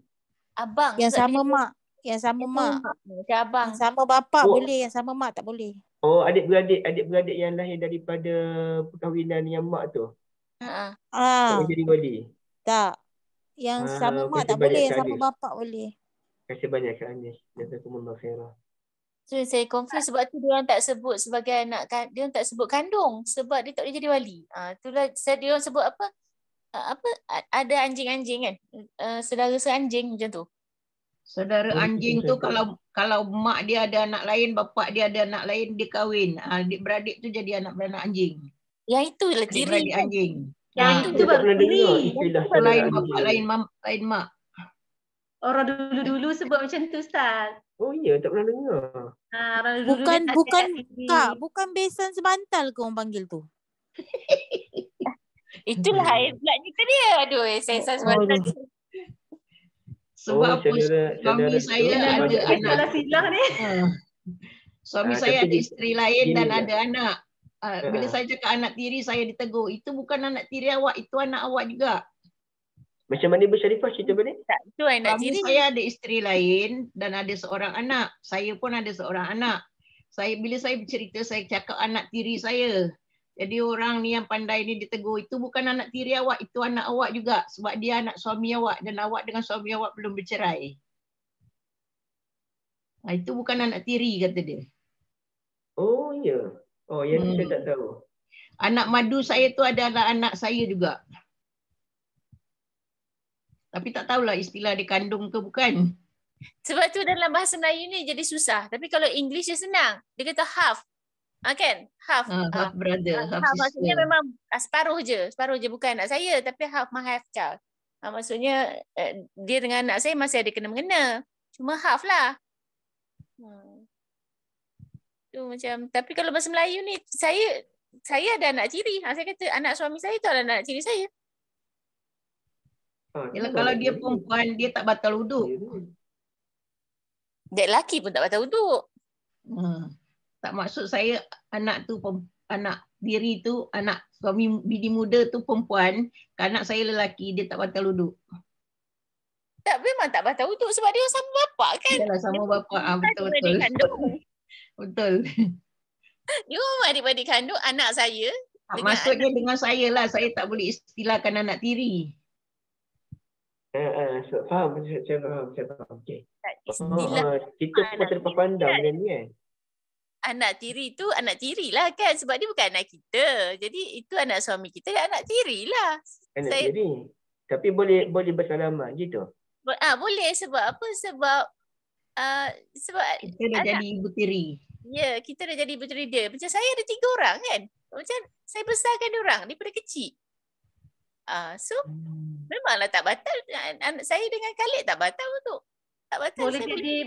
Abang. Yang sama mak. Yang sama mak. Macam abang. Yang sama bapak boleh. Yang sama mak tak boleh. Oh, adik-beradik yang lahir daripada perkahwinan yang mak tu. Tak boleh jadi wali. Tak. Yang sama mak tak boleh. Yang sama bapak boleh. Terima kasih banyak Kak Anis. Jazakumullah khairah. So, saya confuse sebab tu dia orang tak sebut sebagai anak, dia orang tak sebut kandung sebab dia tak boleh jadi wali. Itulah dia orang sebut apa ada anjing-anjing kan, saudara seanjing macam tu. Saudara anjing tu kalau mak dia ada anak lain, bapak dia ada anak lain, dia kahwin. Adik-beradik tu jadi anak beranak anjing. Yang itu lah tiri. Adik-beradik anjing. Yang itu baru tiri. Lain bapak lain mak. Orang dulu-dulu sebut macam tu Ustaz. Oh ya, tak pernah dengar. Bukan besan sebantal ke orang panggil tu? Itulah air belaknya ke dia. Aduh, besan sebantal. Sebab suami saya ada anak silah ni. Suami saya ada isteri lain dan ada anak. Bila saya cakap anak tiri, saya ditegur. Itu bukan anak tiri awak, itu anak awak juga. Macam mana Ibu Syarifah cerita balik? Itu anak tiri. Saya ada isteri lain dan ada seorang anak. Saya pun ada seorang anak. Bila saya bercerita, saya cakap anak tiri saya. Jadi orang ni yang pandai ni ditegur, itu bukan anak tiri awak, itu anak awak juga. Sebab dia anak suami awak dan awak dengan suami awak belum bercerai. Itu bukan anak tiri, kata dia. Oh ya. Oh, yang saya tak tahu. Anak madu saya tu adalah anak saya juga. Tapi tak tahulah istilah dia kandung ke bukan. Sebab tu dalam bahasa Melayu ni jadi susah. Tapi kalau English dia senang. Dia kata half. Kan? Half. Half brother, half sister. Maksudnya memang separuh je. Separuh je. Bukan anak saya. Tapi half my half child. Maksudnya dia dengan anak saya masih ada kena-mengena. Cuma half lah. Tu macam. Tapi kalau bahasa Melayu ni, saya ada anak tiri. Saya kata anak suami saya tu adalah anak tiri saya. Yalah, kalau dia perempuan, dia tak batal wuduk. Dia lelaki pun tak batal wuduk. Tak, maksud saya anak tu, anak diri tu, anak suami bini muda tu perempuan. Anak saya lelaki, dia tak batal wuduk. Tak, memang tak batal wuduk sebab dia sama bapak kan. Yalah, sama bapak. Betul-betul. Betul. Dia memang adik-beradik kandung anak saya. Maksudnya dengan saya lah, saya tak boleh istilahkan anak tiri. Faham, saya faham. Okey. Istilah Kita pun terpandang dengan ni kan. Anak tiri tu anak tiri lah kan. Sebab dia bukan anak kita. Jadi itu anak suami kita, anak tiri lah. Anak tiri. Tapi boleh bersalaman gitu. Boleh. Sebab apa? Sebab kita dah jadi ibu tiri. Ya, kita dah jadi ibu tiri dia. Macam saya ada 3 orang kan. Macam saya besarkan dia orang daripada kecil. So memanglah tak batal. Anak saya dengan Khalid tak batal untuk. Tak batal.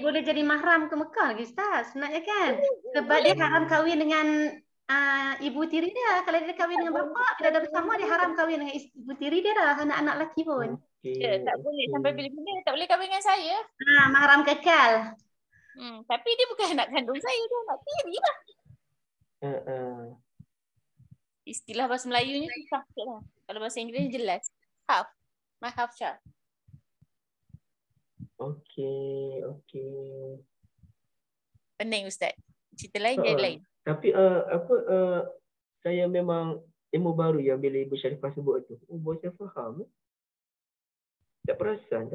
Boleh jadi mahram ke Mekah lagi Ustaz sebenarnya kan. Sebab dia haram kahwin dengan ibu tiri dia. Kalau dia kahwin dengan bapa, bila dah bersama dia haram kahwin dengan ibu tiri dia dah, anak-anak lelaki pun. Ya, tak boleh sampai bila-bila tak boleh kahwin dengan saya. Mahram kekal. Tapi dia bukan anak kandung saya, dia anak tiri lah. Istilah bahasa Melayunya susah sikit lah. Kalau bahasa Inggeris jelas. Half. My half child. Okey. Pening Ustaz. Cerita lain jadi lain. Tapi saya memang ilmu baru yang bila Ibu Sharifah sebut tu. Baru saya faham. Tak perasan.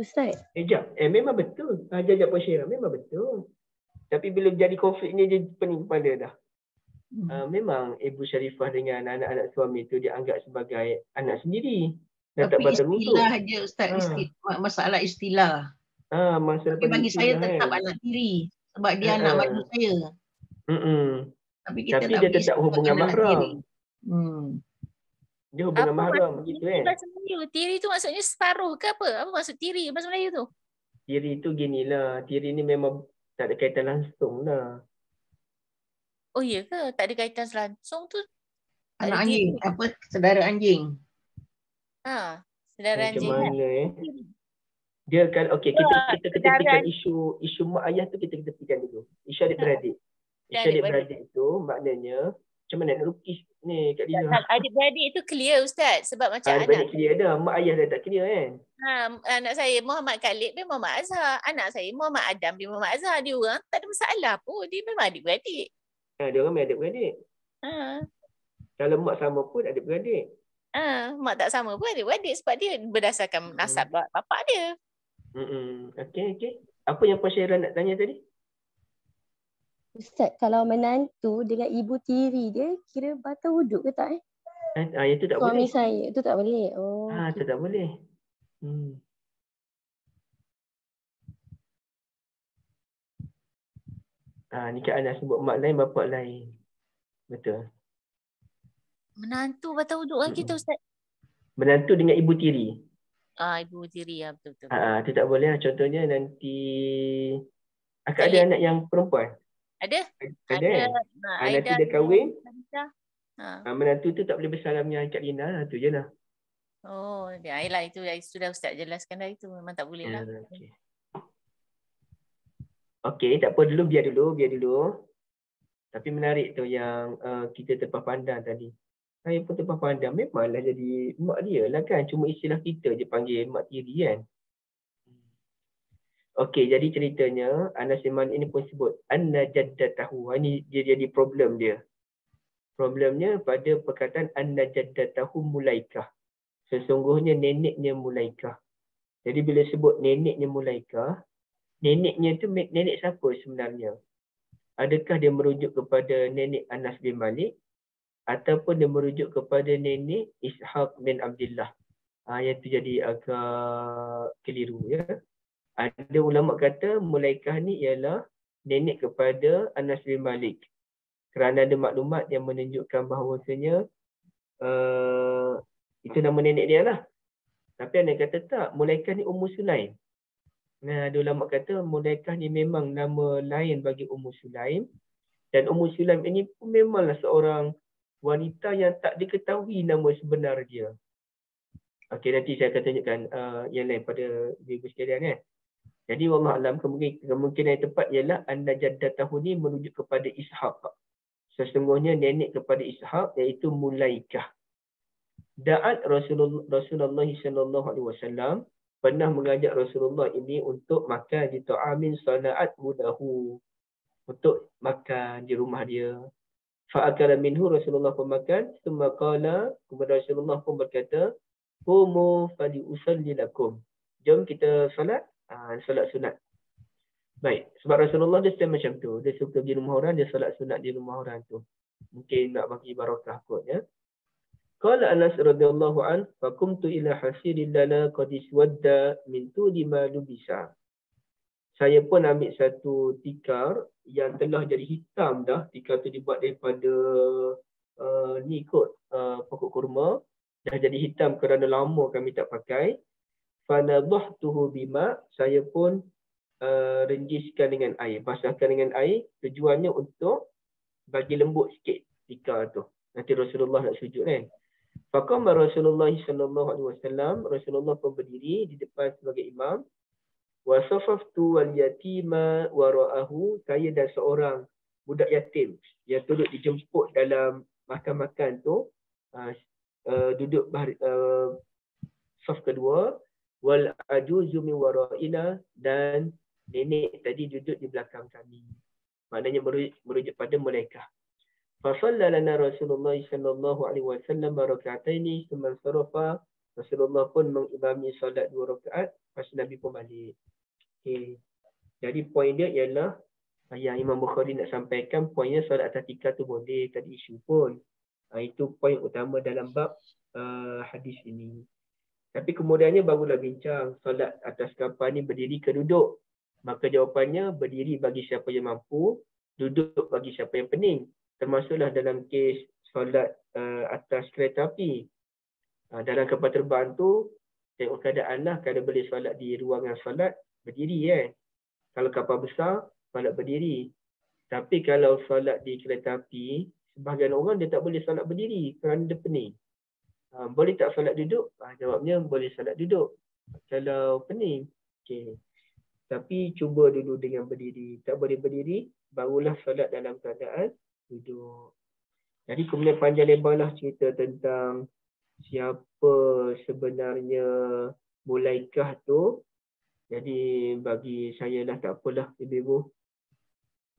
Ustaz. Memang betul. Jajak Syirah memang betul. Tapi bila jadi konflik ni dia pening kepala dah. Memang Ibu Sharifah dengan anak-anak suami tu dianggap sebagai anak sendiri. Dan tapi istilah je Ustaz, masalah istilah. Tapi bagi saya tetap anak tiri. Sebab dia anak madu saya. Tapi dia tetap hubungan mahram. Dia hubungan mahram begitu kan. Bahasa Melayu, tiri tu maksudnya separuh ke apa? Apa maksud tiri bahasa Melayu tu? Tiri tu ginilah. Tiri ni memang tak ada kaitan langsung lah. Oh iya ke? Tak ada kaitan langsung tu? Anak anjing. Apa? Saudara anjing. Saudara anjing. Macam mana Dia kan kita ketepikan isu mak ayah tu kita ketepikan dulu. Isu adik-beradik. Isu adik-beradik tu maknanya macam mana nak lukis ni Kak Liza? Adik-beradik itu clear Ustaz. Sebab macam adik-beradik clear dah. Mak ayah dah tak clear kan? Anak saya Muhammad Khalid dia Muhammad Azhar. Anak saya Muhammad Adam dia Muhammad Azhar. Dia orang tak ada masalah pun. Dia memang adik-beradik. Dia orang memang adik-beradik. Kalau mak sama pun adik-beradik. Mak tak sama pun adik-beradik sebab dia berdasarkan nasab bapak dia. Okey. Apa yang Puan Syairah nak tanya tadi? Ustaz, kalau menantu dengan ibu tiri dia kira batal wuduk ke tak? Itu tak Suami boleh. saya, itu tak boleh. Itu tak boleh. Ni Kak Ana sebut mak lain, bapak lain. Betul. Menantu batal wuduk kan kita Ustaz? Menantu dengan ibu tiri. Ibu tiri ya, betul. Itu tak boleh. Contohnya nanti akak ada anak yang perempuan. Ada. Nanti dia kahwin. Menantu tu tak boleh bersalam dengan Kak Lina. Itu je lah. Yalah itu sudah Ustaz jelaskan dah, itu memang tak boleh lah. Okey, tak apa dulu, biar dulu. Tapi menarik tu yang kita terpah pandang tadi. Saya pun terpah pandang, memanglah jadi mak dia lah kan. Cuma istilah kita je panggil mak tiri kan. Okey, jadi ceritanya Anas bin Malik ini pun sebut anna jaddatahu. Ini dia jadi problem dia. Problemnya pada perkataan anna jaddatahu Mulaikah. Sesungguhnya neneknya Mulaikah. Jadi bila sebut neneknya Mulaikah, neneknya tu nenek siapa sebenarnya? Adakah dia merujuk kepada nenek Anas bin Malik ataupun dia merujuk kepada nenek Ishaq bin Abdullah? Yang tu jadi agak keliru ya. Ada ulama kata Mulaikah ni ialah nenek kepada Anas bin Malik. Kerana ada maklumat yang menunjukkan bahawasanya itu nama nenek dia lah. Tapi ada kata tak, Mulaikah ni Ummu Sulaim. Ada ulama kata Mulaikah ni memang nama lain bagi Ummu Sulaim. Dan Ummu Sulaim ini pun memanglah seorang wanita yang tak diketahui nama sebenar dia. Okey, nanti saya akan tunjukkan yang lain pada ibu sekalian kan. Jadi wallahu alam, kemungkinan yang tepat ialah anna jaddatahu ni merujuk kepada Ishaq. Sesungguhnya nenek kepada Ishaq iaitu Mulaikah. Da'at Rasulullah sallallahu alaihi wasallam pernah mengajak Rasulullah ini untuk makan di ta'amin sana'at mudahu. Untuk makan di rumah dia. Fa'akala minhu, Rasulullah pun makan. Summa qala, kemudian Rasulullah pun berkata, Qumu faliusalli lakum. Jom kita solat, solat sunat. Baik, sebab Rasulullah dia style macam tu. Dia suka di rumah orang, dia solat sunat di rumah orang tu. Mungkin nak bagi barakah kot ya. Qala Anas radhiyallahu an, faqumtu ila hasirin lana qad iswadda min tudi ma lubisa. Saya pun ambil satu tikar yang telah jadi hitam dah. Tikar tu dibuat daripada ni kot, pokok kurma. Dah jadi hitam kerana lama kami tak pakai. Fanadhahtuhu bima, saya pun renjiskan dengan air, basahkan dengan air. Tujuannya untuk bagi lembut sikit tikar tu. Nanti Rasulullah nak sujud kan. Faqama Rasulullah sallallahu alaihi wasallam, Rasulullah pun berdiri di depan sebagai imam. Wa safaftu wal yatima wara'ahu, saya dan seorang budak yatim yang turut dijemput dalam makan-makan tu duduk saf kedua. Wal ajuzu min wara'ina, dan nenek tadi duduk di belakang kami. Maknanya merujuk pada mereka. Fasalla lana Rasulullah sallallahu alaihi wasallam raka'ataini thumma sarafa. Rasulullah pun mengimami solat 2 rakaat, lepas Nabi pun balik. Okey. Jadi poin dia ialah yang Imam Bukhari nak sampaikan, poinnya solat atas tikar tu boleh, tak ada isu pun. Itu poin utama dalam bab hadis ini. Tapi kemudiannya barulah bincang solat atas kapal ni berdiri ke duduk. Maka jawapannya berdiri bagi siapa yang mampu, duduk bagi siapa yang pening. Termasuklah dalam kes solat atas kereta api. Dalam kapal terbang tu, tengok keadaan lah, kalau boleh solat di ruangan solat, berdiri kan. Kalau kapal besar, solat berdiri. Tapi kalau solat di kereta api, sebahagian orang dia tak boleh solat berdiri kerana dia pening. Boleh tak solat duduk? Jawabnya boleh solat duduk kalau pening. Okay. Tapi cuba dulu dengan berdiri. Tak boleh berdiri, barulah solat dalam keadaan duduk. Jadi kemudian panjang lebarlah cerita tentang siapa sebenarnya mulaikah tu. Jadi bagi saya lah tak apalah ibu-ibu.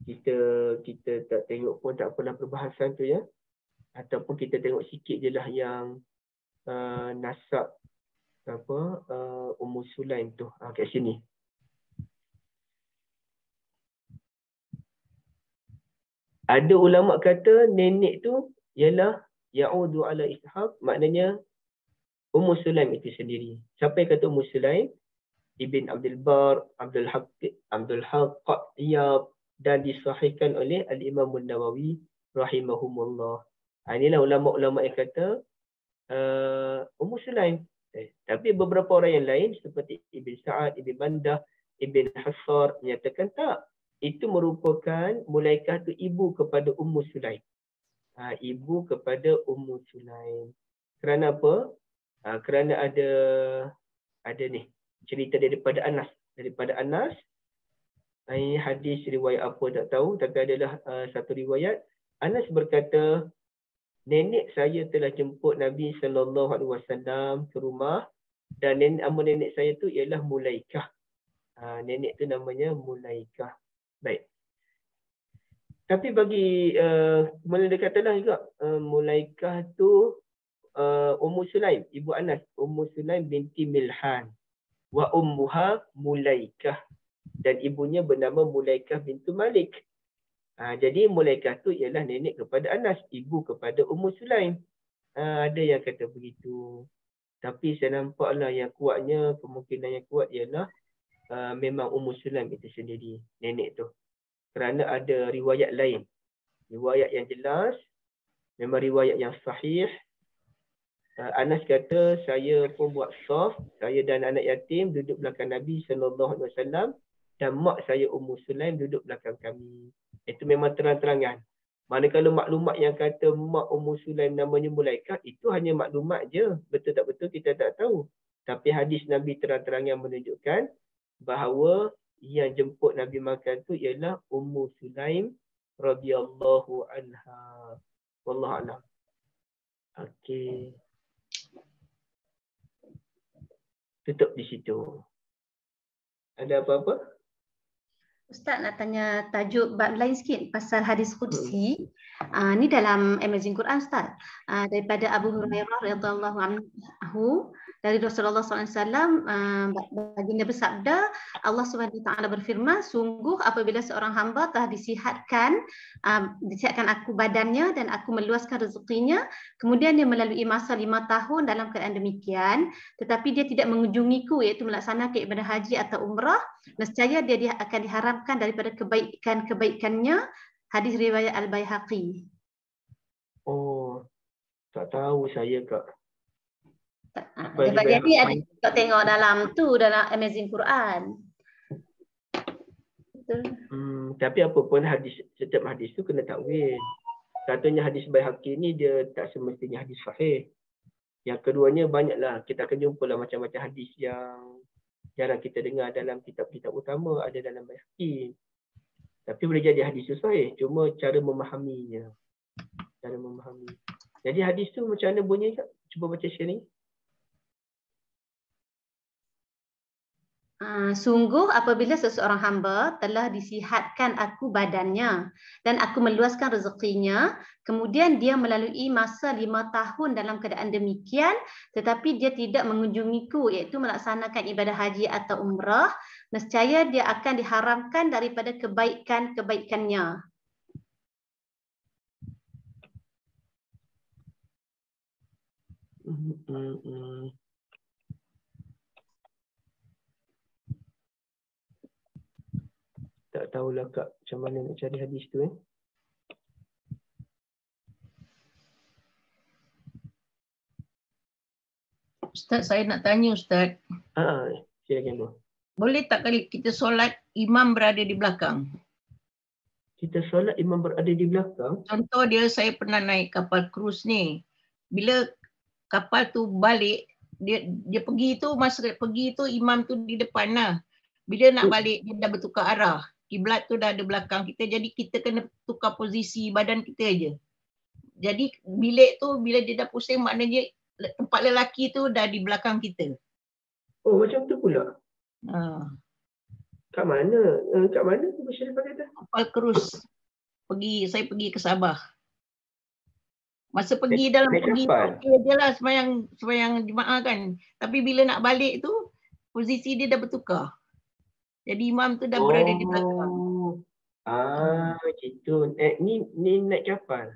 Kita tak tengok pun tak apalah perbahasan tu ya. Ataupun kita tengok sikit je lah yang nasab Ummu Sulaim tu kat sini. Ada ulama kata nenek tu ialah ya'udu ala Ishaq, maknanya Ummu Sulaim itu sendiri. Siapa yang kata Ummu Sulaim? Ibn Abdul Bar, Abdul Haqq, Iyab, dan disahihkan oleh Al-Imam An-Nawawi rahimahumullah. Inilah ulama-ulama yang kata Ummu Sulaim. Tapi beberapa orang yang lain seperti Ibn Sa'ad, Ibn Mandah, Ibn Hassar menyatakan tak. Itu merupakan Mulaikah tu ibu kepada Ummu Sulaim. Ibu kepada Ummu Sulaim. Kerana apa? Kerana ada ni cerita daripada Anas. Daripada Anas, ini hadis riwayat apa tak tahu, tapi adalah satu riwayat. Anas berkata, nenek saya telah jemput Nabi SAW ke rumah, dan nama nenek saya tu ialah Mulaikah. Nenek tu namanya Mulaikah. Baik. Tapi bagi kemudian dia katalah juga Mulaikah tu Ummu Sulaim, ibu Anas, Ummu Sulaim binti Milhan. Wa ummuha Mulaikah, dan ibunya bernama Mulaikah bintu Malik. Jadi Mulaikah tu ialah nenek kepada Anas, ibu kepada Ummu Sulaim. Ada yang kata begitu. Tapi saya nampaklah yang kuatnya, kemungkinan yang kuat ialah memang Ummu Sulaim itu sendiri, nenek tu. Kerana ada riwayat lain. Riwayat yang jelas, memang riwayat yang sahih. Anas kata, saya pun buat saf, saya dan anak yatim duduk belakang Nabi SAW, dan mak saya Ummu Sulaim duduk belakang kami. Itu memang terang-terangan. Manakala maklumat yang kata mak Ummu Sulaim namanya Mulaikah, itu hanya maklumat je. Betul tak betul kita tak tahu. Tapi hadis Nabi terang-terangan menunjukkan bahawa yang jemput Nabi makan tu ialah Ummu Sulaim radhiyallahu anha. Wallahu a'lam. Okey. Tutup di situ. Ada apa-apa? Ustaz nak tanya tajuk bab lain sikit pasal hadis qudsi. Ni dalam Amazing Quran Ustaz. Daripada Abu Hurairah radhiyallahu anhu, dari Rasulullah SAW, baginda bersabda, Allah Subhanahu Wa Taala berfirman, sungguh apabila seorang hamba telah disihatkan aku badannya dan aku meluaskan rezekinya, kemudian dia melalui masa 5 tahun dalam keadaan demikian, tetapi dia tidak mengunjungiku, iaitu melaksanakan ibadah haji atau umrah, nescaya dia akan diharamkan daripada kebaikan-kebaikannya. Hadis riwayat Al-Baihaqi. Oh, tak tahu saya Kak. Dia bagian ni ada kita tengok dalam Amazing Quran. Betul. Tapi apa pun setiap hadis tu kena takwil. Satunya hadis Baihaqi ni dia tak semestinya hadis sahih. Yang keduanya banyaklah kita akan jumpa lah macam-macam hadis yang jarang kita dengar dalam kitab-kitab utama, ada dalam Baihaqi. Tapi boleh jadi hadis tu sahih, cuma cara memahaminya. Jadi hadis tu macam mana bunyi Kak? Cuba baca share ni. Sungguh apabila seseorang hamba telah disihatkan aku badannya dan aku meluaskan rezekinya, kemudian dia melalui masa 5 tahun dalam keadaan demikian, tetapi dia tidak mengunjungiku, iaitu melaksanakan ibadah haji atau umrah, nescaya dia akan diharamkan daripada kebaikan-kebaikannya. Tak tahulah Kak macam mana nak cari hadis tu Ustaz, saya nak tanya Ustaz. Silakan Bu. Boleh tak kali kita solat imam berada di belakang? Kita solat imam berada di belakang? Contoh dia, saya pernah naik kapal cruise ni. Bila kapal tu balik, dia pergi tu, masa pergi tu imam tu di depan lah. Bila nak balik, dia dah bertukar arah. Kiblat tu dah ada belakang kita, jadi kita kena tukar posisi badan kita aja. Jadi bilik tu bila dia dah pusing, maknanya tempat lelaki tu dah di belakang kita. Oh, macam tu pula. Kat mana? Kat mana tu Syarifah kata? Kapal cruise. Saya pergi ke Sabah. Masa pergi dalam pergi okey je lah sembahyang jemaah kan. Tapi bila nak balik tu posisi dia dah bertukar. Jadi imam tu dah berada di belakang. Gitu. Ni naik kapal.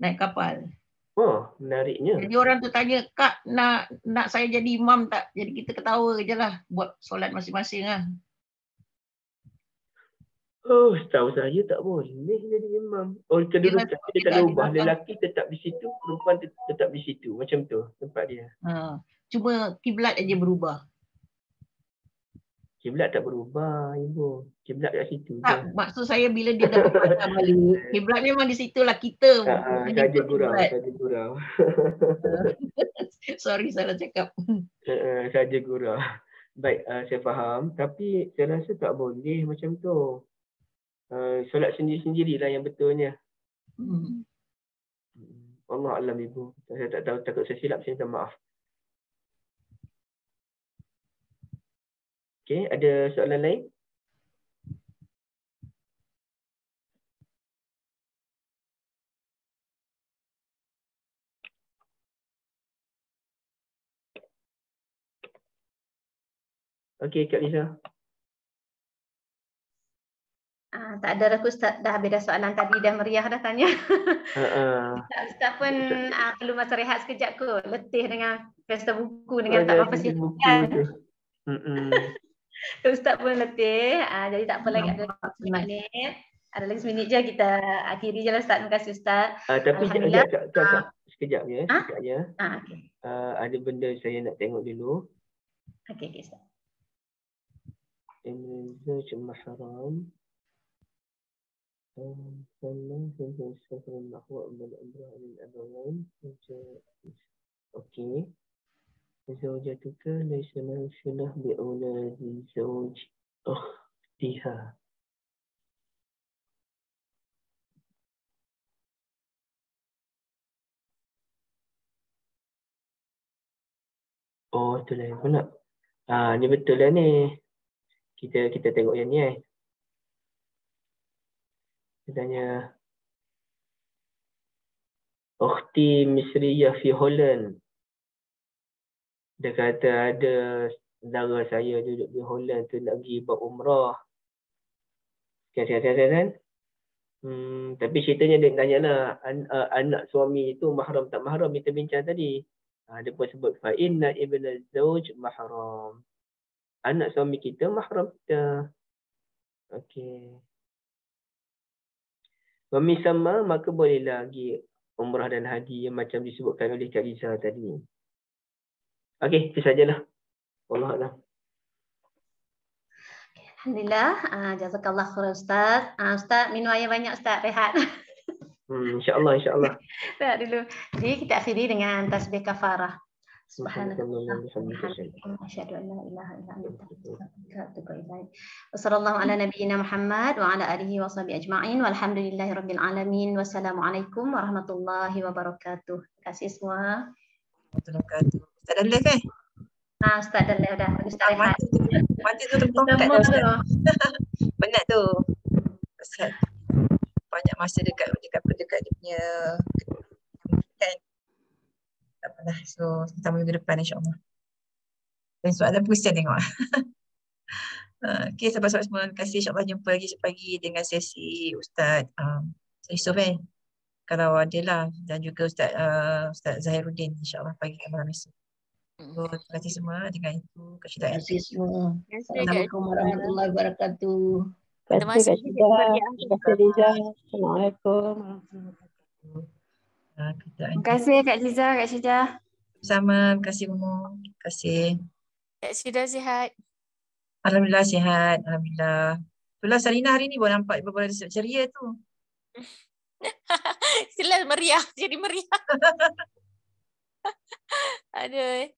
Naik kapal. Oh, menariknya. Jadi orang tu tanya, Kak nak saya jadi imam tak? Jadi kita ketawa je lah. Buat solat masing-masing lah. Oh, setahu saya tak boleh jadi imam. Oh, kedudukan dia tak ubah. Lelaki tetap di situ, perempuan tetap di situ. Macam tu tempat dia. Cuma kiblat aja berubah. Kiblat tak berubah, Ibu. Kiblat kat situ. Tak, maksud saya bila dia dah berpatah balik. Kiblat memang di situlah kita. Saja gurau. Sorry, salah cakap. Saja gurau. Baik, saya faham. Tapi saya rasa tak boleh macam tu. Solat sendiri-sendirilah yang betulnya. Allah alam Ibu. Saya tak tahu, takut saya silap, saya minta maaf. Okey, ada soalan lain? Okey, Kak Lisa. Tak ada dah Ustaz, dah habis dah soalan tadi, dah meriah dah tanya. Ustaz pun perlu masa rehat sekejap kot. Letih dengan pesta buku dengan tak apa sihat. Ustaz pun letih, jadi tak apa lagi, ada 9 minit. Ada lagi 1 minit je, kita akhiri je lah Ustaz. Terima kasih Ustaz. Tapi sekejap ya. Ada benda saya nak tengok dulu. Okey Ustaz. Zaj mahram. Okey. Zawjatuka laysa lahu sunnah bi auladi zawj ukhtiha. Oh, betul lah pula. Ni betul lah ni. Kita tengok yang ni Katanya ukhti Misriyah fi Holland. Dia kata ada saudara saya duduk di Holland tu nak pergi buat umrah. Kan? Tapi ceritanya dia tanyalah anak suami itu mahram tak mahram kita bincang tadi. Dia pun sebut fa inna ibna zauj mahram. Anak suami kita mahram kita. Okey. Suami sama maka bolehlah pergi umrah dan haji yang macam disebutkan oleh Kak Liza tadi. Okey, itu sajalah. Wallahualam. Alhamdulillah. Jazakallah khair Ustaz. Ustaz minum air banyak Ustaz, rehat. InsyaAllah. Rehat dulu. Jadi kita akhiri dengan tasbih kafarah. Subhanallah. Asyhadu an la ilaha illa anta astaghfiruka wa atubu ilaik. Wassallallahu ala nabiyyina Muhammad wa ala alihi wa sahbihi ajma'in walhamdulillahi rabbil alamin. Wassalamualaikum warahmatullahi wabarakatuh. Terima kasih semua. Warahmatullahi wabarakatuh. Ustaz dah live Ustaz dah live dah. Ustaz rehat. Mati tu tertongkat dah Ustaz. Penat tu. Ustaz. Banyak masa dekat dia punya kan. Tak apalah. So, kita minggu depan insya-Allah. Dan soalan Kristian tengok. Okey, sahabat-sahabat semua, terima kasih. InsyaAllah jumpa lagi pagi dengan sesi Ustaz Yusof kalau ada lah, dan juga Ustaz Zahiruddin insyaAllah pagi ke malam esok. So, terima kasih semua. Dengan itu Terima kasih semua. Assalamualaikum warahmatullahi wabarakatuh. Terima kasih Kak Syida. Terima kasih Liza. Assalamualaikum. Terima kasih Kak Liza, Kak Syida. Sama, terima kasih Umu. Terima kasih. Kak Syida sihat. Alhamdulillah sihat. Alhamdulillah. Itulah Sarina hari ni baru nampak beberapa ceria tu. Sila meriah. Jadi meriah. Aduh.